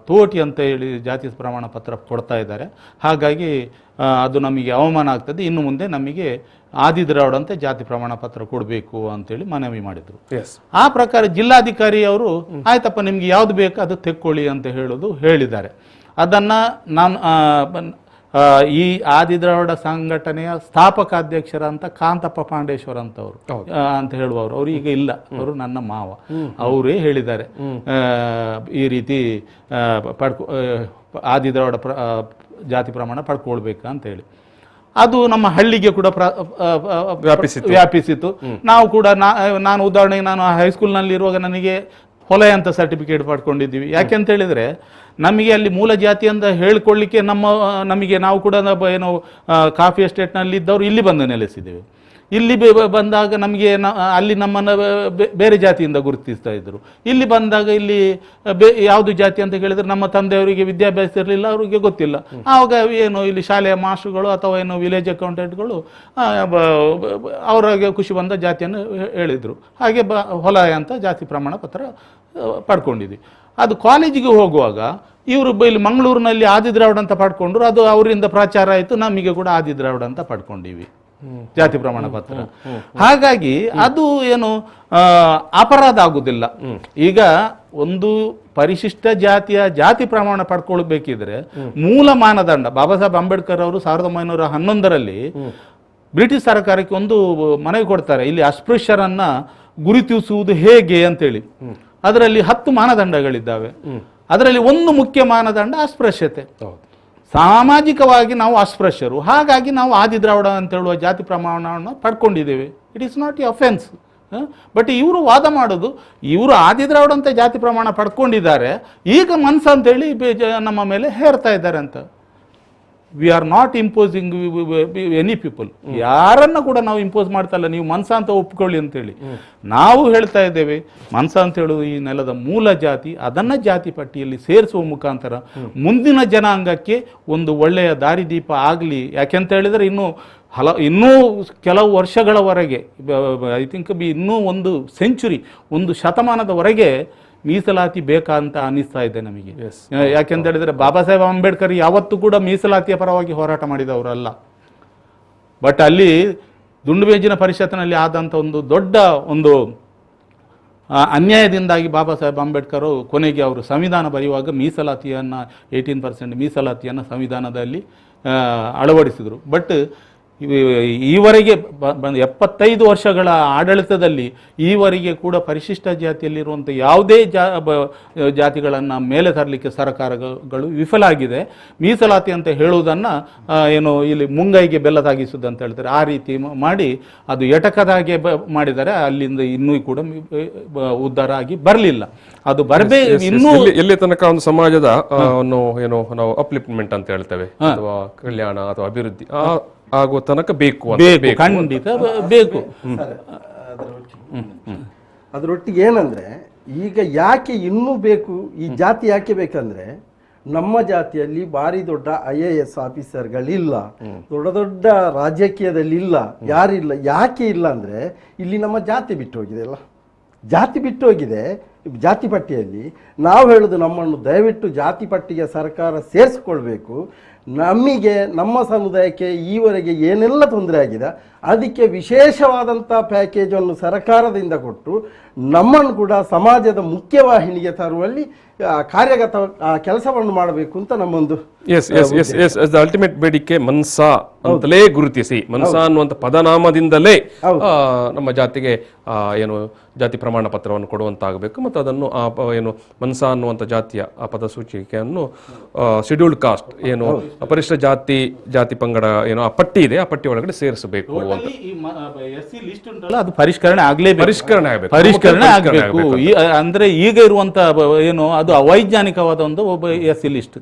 ತೋಟಿ ಅಂತ ಹೇಳಿ ಜಾತಿ ಪ್ರಮಾಣ ಪತ್ರ ಕೊಡ್ತಾ ಇದ್ದಾರೆ, ಹಾಗಾಗಿ ಅದು ನಮಗೆ ಅವಮಾನ ಆಗ್ತದೆ, ಇನ್ನು ಮುಂದೆ ನಮಗೆ ಆದಿದ್ರಾವಿಡಂತೆ ಜಾತಿ ಪ್ರಮಾಣ ಪತ್ರ ಕೊಡಬೇಕು ಅಂತೇಳಿ ಮನವಿ ಮಾಡಿದರು. ಆ ಪ್ರಕಾರ ಜಿಲ್ಲಾಧಿಕಾರಿ ಅವರು ಆಯ್ತಪ್ಪ ನಿಮ್ಗೆ ಯಾವ್ದು ಬೇಕು ಅದು ತೆಕ್ಕೊಳ್ಳಿ ಅಂತ ಹೇಳಿದ್ದಾರೆ. ಅದನ್ನು ನಾನು ಈ ಆದಿದ್ರಾವಿಡ ಸಂಘಟನೆಯ ಸ್ಥಾಪಕ ಅಧ್ಯಕ್ಷರಂತ ಕಾಂತಪ್ಪ ಪಾಂಡೇಶ್ವರ್ ಅಂತವರು ಅಂತ ಹೇಳುವವರು, ಅವರು ಈಗ ಇಲ್ಲ, ಅವರು ನನ್ನ ಮಾವ, ಅವರೇ ಹೇಳಿದ್ದಾರೆ ಈ ರೀತಿ ಆದಿದ್ರಾವಿಡ ಜಾತಿ ಪ್ರಮಾಣ ಪಡ್ಕೊಳ್ಬೇಕು ಅಂತ ಹೇಳಿ. ಅದು ನಮ್ಮ ಹಳ್ಳಿಗೆ ಕೂಡ ವ್ಯಾಪಿಸಿತು. ನಾವು ಕೂಡ ನಾನು ಉದಾಹರಣೆಗೆ ನಾನು ಹೈಸ್ಕೂಲ್ನಲ್ಲಿ ಇರುವಾಗ ನನಗೆ ಹೊಲೆ ಅಂತ ಸರ್ಟಿಫಿಕೇಟ್ ಪಡ್ಕೊಂಡಿದ್ದೀವಿ. ಯಾಕೆಂತ ಹೇಳಿದ್ರೆ ನಮಗೆ ಅಲ್ಲಿ ಮೂಲ ಜಾತಿ ಅಂತ ಹೇಳ್ಕೊಳ್ಳಿಕ್ಕೆ ನಮಗೆ ನಾವು ಕೂಡ ಏನು ಕಾಫಿ ಎಸ್ಟೇಟ್ನಲ್ಲಿ ಇದ್ದವರು ಇಲ್ಲಿ ಬಂದು ನೆಲೆಸಿದ್ದೇವೆ. ಇಲ್ಲಿ ಬಂದಾಗ ನಮಗೆ ಅಲ್ಲಿ ನಮ್ಮನ್ನು ಬೇರೆ ಜಾತಿಯಿಂದ ಗುರುತಿಸ್ತಾ ಇದ್ದರು. ಇಲ್ಲಿ ಬಂದಾಗ ಇಲ್ಲಿ ಯಾವುದು ಜಾತಿ ಅಂತ ಕೇಳಿದರೆ ನಮ್ಮ ತಂದೆಯವರಿಗೆ ವಿದ್ಯಾಭ್ಯಾಸ ಇರಲಿಲ್ಲ, ಅವರಿಗೆ ಗೊತ್ತಿಲ್ಲ. ಆವಾಗ ಏನು ಇಲ್ಲಿ ಶಾಲೆಯ ಮಾಸ್ಟರ್ಗಳು ಅಥವಾ ಏನು ವಿಲೇಜ್ ಅಕೌಂಟೆಂಟ್ಗಳು ಅವರಿಗೆ ಖುಷಿ ಬಂದ ಜಾತಿಯನ್ನು ಹೇಳಿದರು. ಹಾಗೆ ಹೊಲ ಅಂತ ಜಾತಿ ಪ್ರಮಾಣ ಪತ್ರ ಪಡ್ಕೊಂಡಿದ್ವಿ. ಅದು ಕಾಲೇಜಿಗೆ ಹೋಗುವಾಗ ಇವರು ಇಲ್ಲಿ ಮಂಗಳೂರಿನಲ್ಲಿ ಆದಿದ್ರಾವಿಡ ಅಂತ ಪಡ್ಕೊಂಡ್ರು, ಅದು ಅವರಿಂದ ಪ್ರಚಾರ ಆಯಿತು, ನಮಗೆ ಕೂಡ ಆದಿದ್ರಾವಿಡ ಅಂತ ಪಡ್ಕೊಂಡಿವಿ ಜಾತಿ ಪ್ರಮಾಣ ಪತ್ರ. ಹಾಗಾಗಿ ಅದು ಏನು ಅಪರಾಧ ಆಗುದಿಲ್ಲ. ಈಗ ಒಂದು ಪರಿಶಿಷ್ಟ ಜಾತಿಯ ಜಾತಿ ಪ್ರಮಾಣ ಪಡ್ಕೊಳ್ಬೇಕಿದ್ರೆ ಮೂಲ ಮಾನದಂಡ ಬಾಬಾ ಸಾಹೇಬ್ ಅಂಬೇಡ್ಕರ್ ಅವರು 1911ರಲ್ಲಿ ಬ್ರಿಟಿಷ್ ಸರ್ಕಾರಕ್ಕೆ ಒಂದು ಮನವಿ ಕೊಡ್ತಾರೆ, ಇಲ್ಲಿ ಅಸ್ಪೃಶ್ಯರನ್ನ ಗುರುತಿಸುವುದು ಹೇಗೆ ಅಂತೇಳಿ. ಅದರಲ್ಲಿ 10 ಮಾನದಂಡಗಳಿದ್ದಾವೆ. ಅದರಲ್ಲಿ ಒಂದು ಮುಖ್ಯ ಮಾನದಂಡ ಅಸ್ಪೃಶ್ಯತೆ. ಸಾಮಾಜಿಕವಾಗಿ ನಾವು ಅಸ್ಪೃಶ್ಯರು, ಹಾಗಾಗಿ ನಾವು ಆದಿದ್ರಾವಿಡ ಅಂತ ಹೇಳುವ ಜಾತಿ ಪ್ರಮಾಣವನ್ನು ಪಡ್ಕೊಂಡಿದ್ದೇವೆ. It is not a offence. But ಇವರು ವಾದ ಮಾಡೋದು ಇವರು ಆದಿದ್ರಾವಿಡ ಅಂತ ಜಾತಿ ಪ್ರಮಾಣ ಪಡ್ಕೊಂಡಿದ್ದಾರೆ, ಈಗ ಮನ್ಸ ಅಂತೇಳಿ ನಮ್ಮ ಮೇಲೆ ಹೇರ್ತಾ ಇದ್ದಾರೆ ಅಂತ. We are not imposing any people. ಯಾರನ್ನ ಕೂಡ ನಾವು ಇಂಪೋಸ್ ಮಾಡ್ತಾ ಇಲ್ಲ, ನೀವು ಮನ್ಸ ಅಂತ ಒಪ್ಕೊಳ್ಳಿ ಅಂತೇಳಿ ನಾವು ಹೇಳ್ತಾ ಇದ್ದೇವೆ. ಮನ್ಸ ಅಂತ ಹೇಳುವುದು ಈ ನೆಲದ ಮೂಲ ಜಾತಿ, ಅದನ್ನ ಜಾತಿ ಪಟ್ಟಿಯಲ್ಲಿ ಸೇರಿಸುವ ಮುಖಾಂತರ ಮುಂದಿನ ಜನಾಂಗಕ್ಕೆ ಒಂದು ಒಳ್ಳೆಯ ದಾರಿದೀಪ ಆಗಲಿ. ಯಾಕೆಂತ ಹೇಳಿದರೆ ಇನ್ನೂ ಕೆಲವು ವರ್ಷಗಳವರೆಗೆ, ಐ ಥಿಂಕ್ ಇನ್ನೂ ಒಂದು ಸೆಂಚುರಿ, ಒಂದು ಶತಮಾನದವರೆಗೆ ಮೀಸಲಾತಿ ಬೇಕಂತ ಅನ್ನಿಸ್ತಾ ಇದೆ ನಮಗೆ. ಯಾಕೆಂತ ಹೇಳಿದ್ರೆ ಬಾಬಾ ಸಾಹೇಬ್ ಅಂಬೇಡ್ಕರ್ ಯಾವತ್ತೂ ಕೂಡ ಮೀಸಲಾತಿಯ ಪರವಾಗಿ ಹೋರಾಟ ಮಾಡಿದವರಲ್ಲ. ಬಟ್ ಅಲ್ಲಿ ದುಂಡುಬೇಜಿನ ಪರಿಷತ್ನಲ್ಲಿ ಆದಂಥ ಒಂದು ದೊಡ್ಡ ಒಂದು ಅನ್ಯಾಯದಿಂದಾಗಿ ಬಾಬಾ ಸಾಹೇಬ್ ಅಂಬೇಡ್ಕರ್ ಕೊನೆಗೆ ಅವರು ಸಂವಿಧಾನ ಬರೆಯುವಾಗ ಮೀಸಲಾತಿಯನ್ನು 18% ಮೀಸಲಾತಿಯನ್ನು ಸಂವಿಧಾನದಲ್ಲಿ ಅಳವಡಿಸಿದರು. ಬಟ್ ಈವರೆಗೆ 75 ವರ್ಷಗಳ ಆಡಳಿತದಲ್ಲಿ ಈವರೆಗೆ ಕೂಡ ಪರಿಶಿಷ್ಟ ಜಾತಿಯಲ್ಲಿರುವಂಥ ಯಾವುದೇ ಜಾತಿಗಳನ್ನು ಮೇಲೆ ತರಲಿಕ್ಕೆ ಸರ್ಕಾರಗಳು ವಿಫಲ ಆಗಿದೆ. ಮೀಸಲಾತಿ ಅಂತ ಹೇಳುವುದನ್ನು ಏನು ಇಲ್ಲಿ ಮುಂಗೈಗೆ ಬೆಲ್ಲ ತಾಗಿಸುವುದು ಅಂತ ಹೇಳ್ತಾರೆ, ಆ ರೀತಿ ಮಾಡಿ ಅದು ಎಟಕದಾಗೆ ಮಾಡಿದರೆ ಅಲ್ಲಿಂದ ಇನ್ನೂ ಕೂಡ ಉದ್ಧಾರ ಆಗಿ ಬರಲಿಲ್ಲ. ಅದು ಬರಬೇಕು ಇನ್ನೂ ಎಲ್ಲಿ ತನಕ ಒಂದು ಸಮಾಜದ ಏನು ನಾವು ಅಪ್ಲಿಪ್ಮೆಂಟ್ ಅಂತ ಹೇಳ್ತೇವೆ, ಅಥವಾ ಕಲ್ಯಾಣ ಅಥವಾ ಅಭಿವೃದ್ಧಿ ಆಗುವ ತನಕ ಬೇಕು, ಖಂಡಿತ ಬೇಕು. ಅದರೊಟ್ಟಿಗೆ ಏನಂದ್ರೆ ಈಗ ಯಾಕೆ ಇನ್ನೂ ಬೇಕು ಈ ಜಾತಿ ಯಾಕೆ ಬೇಕಂದ್ರೆ, ನಮ್ಮ ಜಾತಿಯಲ್ಲಿ ಭಾರಿ ದೊಡ್ಡ IAS ಆಫೀಸರ್ಗಳಿಲ್ಲ, ದೊಡ್ಡ ದೊಡ್ಡ ರಾಜಕೀಯದಲ್ಲಿ ಇಲ್ಲ, ಯಾರಿಲ್ಲ. ಯಾಕೆ ಇಲ್ಲ ಅಂದ್ರೆ ಇಲ್ಲಿ ನಮ್ಮ ಜಾತಿ ಬಿಟ್ಟು ಹೋಗಿದೆ ಅಲ್ಲ, ಜಾತಿ ಬಿಟ್ಟು ಹೋಗಿದೆ ಜಾತಿ ಪಟ್ಟಿಯಲ್ಲಿ. ನಾವು ಹೇಳೋದು ನಮ್ಮನ್ನು ದಯವಿಟ್ಟು ಜಾತಿ ಪಟ್ಟಿಗೆ ಸರ್ಕಾರ ಸೇರಿಸ್ಕೊಳ್ಬೇಕು. ನಮಗೆ ನಮ್ಮ ಸಮುದಾಯಕ್ಕೆ ಈವರೆಗೆ ಏನೆಲ್ಲ ತೊಂದರೆ ಆಗಿದೆ ಅದಕ್ಕೆ ವಿಶೇಷವಾದಂಥ ಪ್ಯಾಕೇಜನ್ನು ಸರ್ಕಾರದಿಂದ ಕೊಟ್ಟು ನಮ್ಮನ್ನು ಕೂಡ ಸಮಾಜದ ಮುಖ್ಯವಾಹಿನಿಗೆ ತರುವಲ್ಲಿ ಕಾರ್ಯಗತ ಕೆಲಸವನ್ನು ಮಾಡಬೇಕು ಅಂತ ನಮ್ಮೊಂದು ಅಲ್ಟಿಮೇಟ್ ಬೇಡಿಕೆ. ಮನ್ಸ ಅಂತಲೇ ಗುರುತಿಸಿ, ಮನ್ಸ ಅನ್ನುವಂಥ ಪದನಾಮದಿಂದಲೇ ನಮ್ಮ ಜಾತಿಗೆ ಏನು ಜಾತಿ ಪ್ರಮಾಣ ಪತ್ರವನ್ನು ಕೊಡುವಂತಾಗಬೇಕು. ಮತ್ತು ಅದನ್ನು ಏನು ಮನ್ಸ ಅನ್ನುವಂಥ ಜಾತಿಯ ಆ ಪದ ಸೂಚಿಕೆಯನ್ನು ಶೆಡ್ಯೂಲ್ಡ್ ಕಾಸ್ಟ್ ಏನು ಪರಿಶಿಷ್ಟ ಜಾತಿ ಪಂಗಡ ಏನೋ ಆ ಪಟ್ಟಿ ಇದೆ, ಆ ಪಟ್ಟಿ ಒಳಗಡೆ ಸೇರಿಸಬೇಕು ಅಂತ. SC ಲಿಸ್ಟ್ ಉಂಟಲ್ಲ ಅದು ಪರಿಷ್ಕರಣೆ ಆಗಲೇಬೇಕು, ಪರಿಷ್ಕರಣೆ ಆಗಬೇಕು, ಪರಿಷ್ಕರಣೆ ಆಗಬೇಕು. ಅಂದ್ರೆ ಈಗ ಇರುವಂತ ಏನು ಅದು ಅವೈಜ್ಞಾನಿಕವಾದ ಒಂದು SC ಲಿಸ್ಟ್,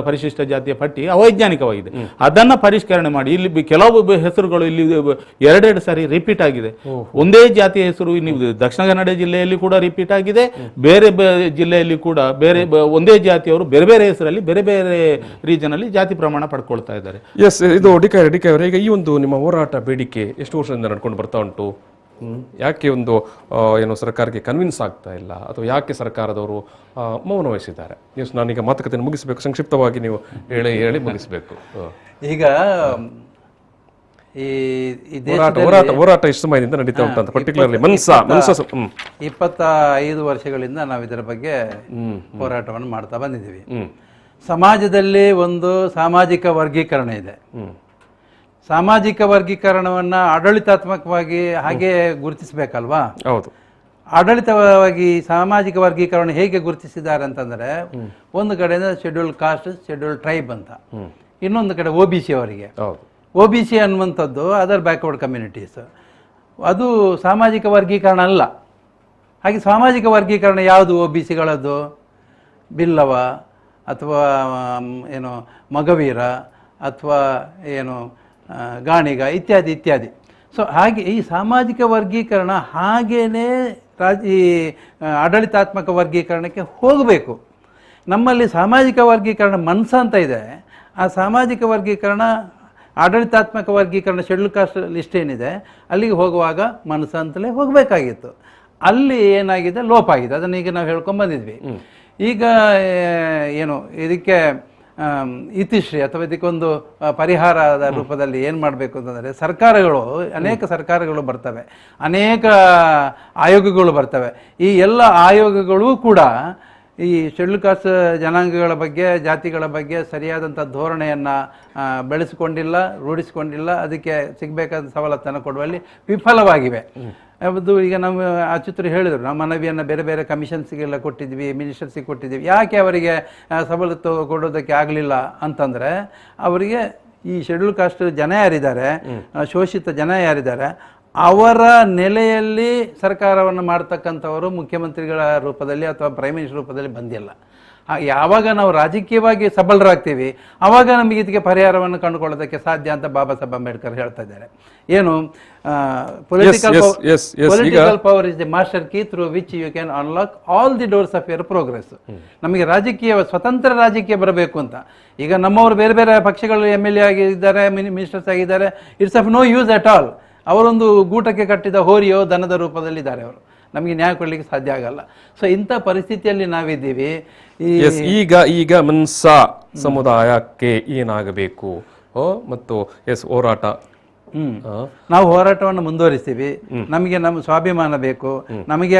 ಪರಿಶಿಷ್ಟ ಜಾತಿಯ ಪಟ್ಟಿ ಅವೈಜ್ಞಾನಿಕವಾಗಿದೆ. ಅದನ್ನ ಪರಿಷ್ಕರಣೆ ಮಾಡಿ ಇಲ್ಲಿ ಕೆಲವು ಹೆಸರುಗಳು ಇಲ್ಲಿ ಎರಡೆರಡು ಸಾರಿ ರಿಪೀಟ್ ಆಗಿದೆ. ಒಂದೇ ಜಾತಿಯ ಹೆಸರು ನೀವು ದಕ್ಷಿಣ ಕನ್ನಡ ಜಿಲ್ಲೆಯಲ್ಲಿ ಕೂಡ ರಿಪೀಟ್ ಆಗಿದೆ, ಬೇರೆ ಜಿಲ್ಲೆಯಲ್ಲಿ ಕೂಡ ಬೇರೆ ಒಂದೇ ಜಾತಿಯವರು ಬೇರೆ ಬೇರೆ ಹೆಸರಲ್ಲಿ ಬೇರೆ ಬೇರೆ ರೀಜನ್ ಅಲ್ಲಿ ಜಾತಿ ಪ್ರಮಾಣ ಪಡ್ಕೊಳ್ತಾ ಇದ್ದಾರೆ. ಎಸ್, ಇದು ಡಿಕೆ ಅವರೇ, ಈಗ ಈ ಒಂದು ನಿಮ್ಮ ಹೋರಾಟ ಬೇಡಿಕೆ ಎಷ್ಟು ವರ್ಷದಿಂದ ನಡ್ಕೊಂಡು ಬರ್ತಾ ಉಂಟು? ಯಾಕೆ ಒಂದು ಏನು ಸರ್ಕಾರಕ್ಕೆ ಕನ್ವಿನ್ಸ್ ಆಗ್ತಾ ಇಲ್ಲ, ಅಥವಾ ಯಾಕೆ ಸರ್ಕಾರದವರು ಮೌನ ವಹಿಸಿದ್ದಾರೆ? ಎಸ್, ನಾನೀಗ ಮಾತುಕತೆಯನ್ನು ಮುಗಿಸಬೇಕು, ಸಂಕ್ಷಿಪ್ತವಾಗಿ ನೀವು ಹೇಳಿ ಮುಗಿಸಬೇಕು. ಈಗ ಈ ಹೋರಾಟ ಎಷ್ಟು ಸಮಯದಿಂದ ನಡೀತಾ ಉಂಟು, ಪರ್ಟಿಕ್ಯುಲರ್ಲಿ ಮನ್ಸ 25 ವರ್ಷಗಳಿಂದ ನಾವು ಇದರ ಬಗ್ಗೆ ಹೋರಾಟವನ್ನು ಮಾಡ್ತಾ ಬಂದಿದ್ದೀವಿ. ಸಮಾಜದಲ್ಲಿ ಒಂದು ಸಾಮಾಜಿಕ ವರ್ಗೀಕರಣ ಇದೆ. ಸಾಮಾಜಿಕ ವರ್ಗೀಕರಣವನ್ನ ಆಡಳಿತಾತ್ಮಕವಾಗಿ ಹಾಗೆ ಗುರುತಿಸಬೇಕಲ್ವಾ? ಹೌದು. ಆಡಳಿತವಾಗಿ ಸಾಮಾಜಿಕ ವರ್ಗೀಕರಣ ಹೇಗೆ ಗುರುತಿಸಿದ್ದಾರೆ ಅಂತಂದ್ರೆ, ಒಂದು ಕಡೆಯಿಂದ ಶೆಡ್ಯೂಲ್ಡ್ ಕಾಸ್ಟ್, ಶೆಡ್ಯೂಲ್ಡ್ ಟ್ರೈಬ್ ಅಂತ, ಇನ್ನೊಂದು ಕಡೆ OBC ಅವರಿಗೆ. OBC ಅನ್ನುವಂಥದ್ದು ಅದರ್ ಬ್ಯಾಕ್ವರ್ಡ್ ಕಮ್ಯುನಿಟೀಸ್, ಅದು ಸಾಮಾಜಿಕ ವರ್ಗೀಕರಣ ಅಲ್ಲ. ಹಾಗೆ ಸಾಮಾಜಿಕ ವರ್ಗೀಕರಣ ಯಾವುದು? OBCಗಳದ್ದು ಬಿಲ್ಲವ ಅಥವಾ ಏನು ಮಗವೀರ ಅಥವಾ ಏನು ಗಾಣಿಗ ಇತ್ಯಾದಿ ಇತ್ಯಾದಿ. ಸೊ ಹಾಗೆ ಈ ಸಾಮಾಜಿಕ ವರ್ಗೀಕರಣ ಹಾಗೇನೇ ಈ ಆಡಳಿತಾತ್ಮಕ ವರ್ಗೀಕರಣಕ್ಕೆ ಹೋಗಬೇಕು. ನಮ್ಮಲ್ಲಿ ಸಾಮಾಜಿಕ ವರ್ಗೀಕರಣ ಮನ್ಸ ಅಂತ ಇದೆ. ಆ ಸಾಮಾಜಿಕ ವರ್ಗೀಕರಣ ಆಡಳಿತಾತ್ಮಕ ವರ್ಗೀಕರಣ ಶೆಡ್ಯೂಲ್ ಕಾಸ್ಟ್ ಲಿಸ್ಟ್ ಏನಿದೆ ಅಲ್ಲಿಗೆ ಹೋಗುವಾಗ ಮನಸ್ಸು ಅಂತಲೇ ಹೋಗಬೇಕಾಗಿತ್ತು. ಅಲ್ಲಿ ಏನಾಗಿದೆ, ಲೋಪ ಆಗಿದೆ. ಅದನ್ನು ಈಗ ನಾವು ಹೇಳ್ಕೊಂಡು ಬಂದಿದ್ವಿ. ಈಗ ಏನು ಇದಕ್ಕೆ ಇತಿಶ್ರೀ ಅಥವಾ ಇದಕ್ಕೊಂದು ಪರಿಹಾರದ ರೂಪದಲ್ಲಿ ಏನು ಮಾಡಬೇಕು ಅಂತಂದರೆ, ಅನೇಕ ಸರ್ಕಾರಗಳು ಬರ್ತವೆ, ಅನೇಕ ಆಯೋಗಗಳು ಬರ್ತವೆ. ಈ ಎಲ್ಲ ಆಯೋಗಗಳು ಕೂಡ ಈ ಶೆಡ್ಯೂಲ್ ಕಾಸ್ಟ್ ಜನಾಂಗಗಳ ಬಗ್ಗೆ, ಜಾತಿಗಳ ಬಗ್ಗೆ ಸರಿಯಾದಂಥ ಧೋರಣೆಯನ್ನು ಬೆಳೆಸಿಕೊಂಡಿಲ್ಲ, ರೂಢಿಸಿಕೊಂಡಿಲ್ಲ. ಅದಕ್ಕೆ ಸಿಗಬೇಕಾದ ಸವಲತ್ತನ್ನು ಕೊಡುವಲ್ಲಿ ವಿಫಲವಾಗಿವೆ. ಅದು ಈಗ ನಮ್ಮ ಅಚ್ಯುತರು ಹೇಳಿದರು, ನಾವು ಮನವಿಯನ್ನು ಬೇರೆ ಬೇರೆ ಕಮಿಷನ್ಸ್ಗೆಲ್ಲ ಕೊಟ್ಟಿದ್ವಿ, ಮಿನಿಸ್ಟರ್ಸಿಗೆ ಕೊಟ್ಟಿದ್ದೀವಿ. ಯಾಕೆ ಅವರಿಗೆ ಸವಲತ್ತು ಕೊಡೋದಕ್ಕೆ ಆಗಲಿಲ್ಲ ಅಂತಂದರೆ, ಅವರಿಗೆ ಈ ಶೆಡ್ಯೂಲ್ ಕಾಸ್ಟ್ ಜನ ಯಾರಿದ್ದಾರೆ, ಶೋಷಿತ ಜನ ಯಾರಿದ್ದಾರೆ, ಅವರ ನೆಲೆಯಲ್ಲಿ ಸರ್ಕಾರವನ್ನು ಮಾಡ್ತಕ್ಕಂಥವರು ಮುಖ್ಯಮಂತ್ರಿಗಳ ರೂಪದಲ್ಲಿ ಅಥವಾ ಪ್ರೈಮ್ ಮಿನಿಸ್ಟರ್ ರೂಪದಲ್ಲಿ ಬಂದಿಲ್ಲ. ಯಾವಾಗ ನಾವು ರಾಜಕೀಯವಾಗಿ ಸಬಲರಾಗ್ತೀವಿ ಆವಾಗ ನಮಗೆ ಇದಕ್ಕೆ ಪರಿಹಾರವನ್ನು ಕಂಡುಕೊಳ್ಳೋದಕ್ಕೆ ಸಾಧ್ಯ ಅಂತ ಬಾಬಾ ಸಾಹೇಬ್ ಅಂಬೇಡ್ಕರ್ ಹೇಳ್ತಾ ಇದ್ದಾರೆ. ಏನು political power is the master key through which you can unlock all the doors of your progress. ನಮಗೆ ಸ್ವತಂತ್ರ ರಾಜಕೀಯ ಬರಬೇಕು ಅಂತ. ಈಗ ನಮ್ಮವರು ಬೇರೆ ಬೇರೆ ಪಕ್ಷಗಳು MLA ಆಗಿದ್ದಾರೆ, ಮಿನಿಸ್ಟರ್ಸ್ ಆಗಿದ್ದಾರೆ. It's of no use at all. ಅವರೊಂದು ಗೂಟಕ್ಕೆ ಕಟ್ಟಿದ ಹೋರಿಯೋ ದನದ ರೂಪದಲ್ಲಿದ್ದಾರೆ. ಅವರು ನಮಗೆ ನ್ಯಾಯ ಕೊಡಲಿಕ್ಕೆ ಸಾಧ್ಯ ಆಗಲ್ಲ. ಸೊ ಇಂಥ ಪರಿಸ್ಥಿತಿಯಲ್ಲಿ ನಾವಿದ್ದೀವಿ. ಈಗ ಮನ್ಸ ಸಮುದಾಯಕ್ಕೆ ಏನಾಗಬೇಕು ಮತ್ತು ಹೋರಾಟ ನಾವು ಹೋರಾಟವನ್ನು ಮುಂದುವರಿಸ್ತೀವಿ. ನಮಗೆ ನಮ್ಮ ಸ್ವಾಭಿಮಾನ ಬೇಕು, ನಮ್ಮದೇ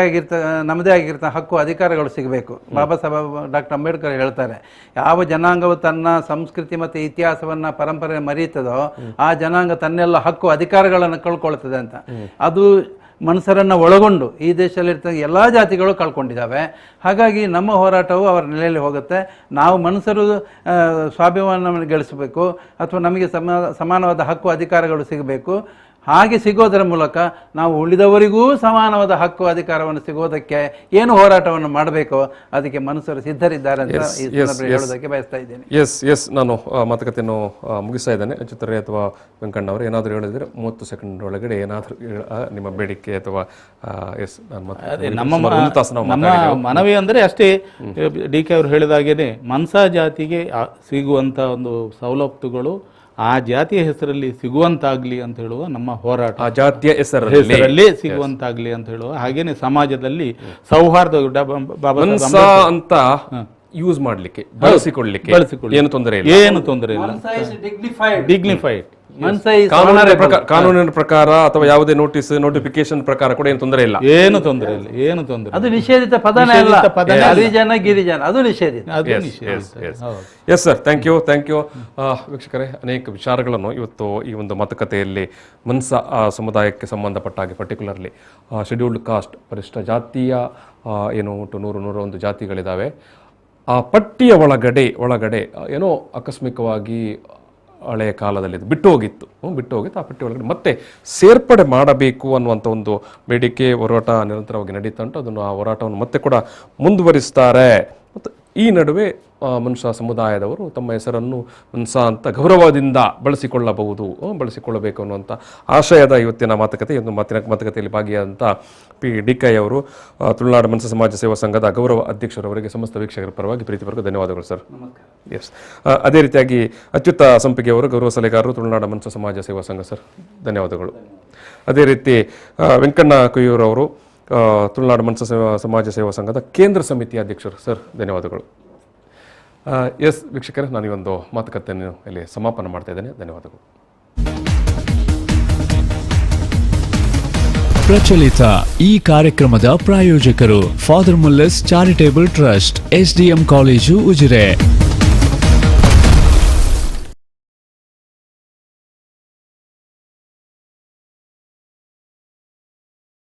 ಆಗಿರ್ತ ಹಕ್ಕು ಅಧಿಕಾರಗಳು ಸಿಗಬೇಕು. ಬಾಬಾ ಸಾಹೇಬ್ ಡಾಕ್ಟರ್ ಅಂಬೇಡ್ಕರ್ ಹೇಳ್ತಾರೆ, ಯಾವ ಜನಾಂಗವು ತನ್ನ ಸಂಸ್ಕೃತಿ ಮತ್ತು ಇತಿಹಾಸವನ್ನ ಪರಂಪರೆ ಮರೀತದೋ ಆ ಜನಾಂಗ ತನ್ನೆಲ್ಲ ಹಕ್ಕು ಅಧಿಕಾರಗಳನ್ನು ಕಳ್ಕೊಳ್ತದೆ ಅಂತ. ಅದು ಮನುಷ್ಯರನ್ನು ಒಳಗೊಂಡು ಈ ದೇಶದಲ್ಲಿರ್ತಕ್ಕ ಎಲ್ಲ ಜಾತಿಗಳು ಕಳ್ಕೊಂಡಿದ್ದಾವೆ. ಹಾಗಾಗಿ ನಮ್ಮ ಹೋರಾಟವು ಅವರ ನೆಲೆಯಲ್ಲಿ ಹೋಗುತ್ತೆ. ನಾವು ಮನುಷ್ಯರು ಸ್ವಾಭಿಮಾನವನ್ನು ಗಳಿಸಬೇಕು ಅಥವಾ ನಮಗೆ ಸಮಾನವಾದ ಹಕ್ಕು ಅಧಿಕಾರಗಳು ಸಿಗಬೇಕು. ಹಾಗೆ ಸಿಗೋದರ ಮೂಲಕ ನಾವು ಉಳಿದವರಿಗೂ ಸಮಾನವಾದ ಹಕ್ಕು ಅಧಿಕಾರವನ್ನು ಸಿಗೋದಕ್ಕೆ ಏನು ಹೋರಾಟವನ್ನು ಮಾಡಬೇಕು ಅದಕ್ಕೆ ಮನುಷ್ಯರು ಸಿದ್ಧರಿದ್ದಾರೆ ಅಂತ ಈ ಸಂದರ್ಭದಲ್ಲಿ ಹೇಳೋದಕ್ಕೆ ಬಯಸ್ತಾ ಇದ್ದೇನೆ. ಎಸ್ ನಾನು ಮಾತುಕತೆಯನ್ನು ಮುಗಿಸ್ತಾ ಇದ್ದೇನೆ. ಅಚ್ಯುತರೇ ಅಥವಾ ವೆಂಕಣ್ಣವರು ಏನಾದರೂ ಹೇಳಿದ್ರೆ 30 ಸೆಕೆಂಡ್ ಒಳಗಡೆ ಏನಾದರೂ ನಿಮ್ಮ ಬೇಡಿಕೆ ಅಥವಾ ನಮ್ಮ ಮನವಿ ಅಂದರೆ ಅಷ್ಟೇ, DK ಅವರು ಹೇಳಿದಾಗೇನೆ ಮನ್ಸಾ ಜಾತಿಗೆ ಸಿಗುವಂತ ಒಂದು ಸವಲತ್ತುಗಳು ಆ ಜಾತಿಯ ಹೆಸರಲ್ಲಿ ಸಿಗುವಂತಾಗ್ಲಿ ಅಂತ ಹೇಳುವ ನಮ್ಮ ಹೋರಾಟ. ಆ ಜಾತಿಯ ಹೆಸರಲ್ಲಿ ಸಿಗುವಂತಾಗ್ಲಿ ಅಂತ ಹೇಳುವ, ಹಾಗೇನೆ ಸಮಾಜದಲ್ಲಿ ಸೌಹಾರ್ದ ಅಂತ ಯೂಸ್ ಮಾಡ್ಲಿಕ್ಕೆ ಬಳಸಿಕೊಳ್ಳಿಕ್ಕೆ ಏನು ತೊಂದರೆ ಇಲ್ಲ. ಡಿಗ್ನಿಫೈಡ್ ಕಾನೂನಿನ ಪ್ರಕಾರ ಅಥವಾ ಯಾವುದೇ ನೋಟಿಫಿಕೇಶನ್ ಪ್ರಕಾರ ಕೂಡ ಏನು ತೊಂದರೆ ಇಲ್ಲ. ಅದು ನಿಷೇಧಿತ ಪದನೇ ಅಲ್ಲ. ಹರಿಜನ ಗಿರಿಜನ ಅದು ನಿಷೇಧಿತ. Yes sir, thank you. ವೀಕ್ಷಕರೇ, ಅನೇಕ ವಿಚಾರಗಳನ್ನು ಇವತ್ತು ಈ ಒಂದು ಮಾತುಕತೆಯಲ್ಲಿ ಮನ್ಸ ಸಮುದಾಯಕ್ಕೆ ಸಂಬಂಧಪಟ್ಟ ಹಾಗೆ ಪರ್ಟಿಕ್ಯುಲರ್ಲಿ ಶೆಡ್ಯೂಲ್ಡ್ ಕಾಸ್ಟ್ ಪರಿಶಿಷ್ಟ ಜಾತಿಯ ಏನು 101 ಜಾತಿಗಳಿದ್ದಾವೆ. ಆ ಪಟ್ಟಿಯ ಒಳಗಡೆ ಏನೋ ಆಕಸ್ಮಿಕವಾಗಿ ಹಳೆಯ ಕಾಲದಲ್ಲಿ ಬಿಟ್ಟು ಹೋಗಿತ್ತು ಆ ಪಟ್ಟಿ ಒಳಗಡೆ ಮತ್ತೆ ಸೇರ್ಪಡೆ ಮಾಡಬೇಕು ಅನ್ನುವಂಥ ಒಂದು ಬೇಡಿಕೆ ಹೋರಾಟ ನಿರಂತರವಾಗಿ ನಡೀತಾ ಉಂಟು. ಅದನ್ನು ಆ ಹೋರಾಟವನ್ನು ಮತ್ತೆ ಕೂಡ ಮುಂದುವರಿಸ್ತಾರೆ. ಮತ್ತು ಈ ನಡುವೆ ಮನುಷ್ಯ ಸಮುದಾಯದವರು ತಮ್ಮ ಹೆಸರನ್ನು ಮನ್ಸ ಅಂತ ಗೌರವದಿಂದ ಬಳಸಿಕೊಳ್ಳಬೇಕು ಅನ್ನುವಂಥ ಆಶಯದ ಇವತ್ತಿನ ಮಾತುಕತೆ. ಒಂದು ಮಾತುಕತೆಯಲ್ಲಿ ಭಾಗಿಯಾದಂಥ ಡಿ.ಕೆ. ಅವರು ತುಳುನಾಡು ಮನ್ಸ ಸಮಾಜ ಸೇವಾ ಸಂಘದ ಗೌರವ ಅಧ್ಯಕ್ಷರವರಿಗೆ ಸಮಸ್ತ ವೀಕ್ಷಕರ ಪರವಾಗಿ ಪ್ರೀತಿಪೂರ್ವಕ ಧನ್ಯವಾದಗಳು ಸರ್. ಎಸ್, ಅದೇ ರೀತಿಯಾಗಿ ಅಚ್ಯುತ ಸಂಪಿಗೆ ಅವರು ಗೌರವ ಸಲಹೆಗಾರರು ತುಳುನಾಡು ಮನ್ಸ ಸಮಾಜ ಸೇವಾ ಸಂಘ ಸರ್, ಧನ್ಯವಾದಗಳು. ಅದೇ ರೀತಿ ವೆಂಕಣ್ಣ ಕೊಯ್ಯೂರವರು ತುಳುನಾಡು ಮನ್ಸ ಸಮಾಜ ಸೇವಾ ಸಂಘದ ಕೇಂದ್ರ ಸಮಿತಿಯ ಅಧ್ಯಕ್ಷರು ಸರ್, ಧನ್ಯವಾದಗಳು. ಎಸ್ ವೀಕ್ಷಕರೇ, ನಾನು ಈ ಒಂದು ಮಾತುಕತೆಯನ್ನು ಇಲ್ಲಿ ಸಮಾಪನ ಮಾಡ್ತಾ ಇದ್ದೇನೆ. ಧನ್ಯವಾದಗಳು. ಪ್ರಚಲಿತ ಈ ಕಾರ್ಯಕ್ರಮದ ಪ್ರಾಯೋಜಕರು father Muller's charitable trust, SDM college, Ujire.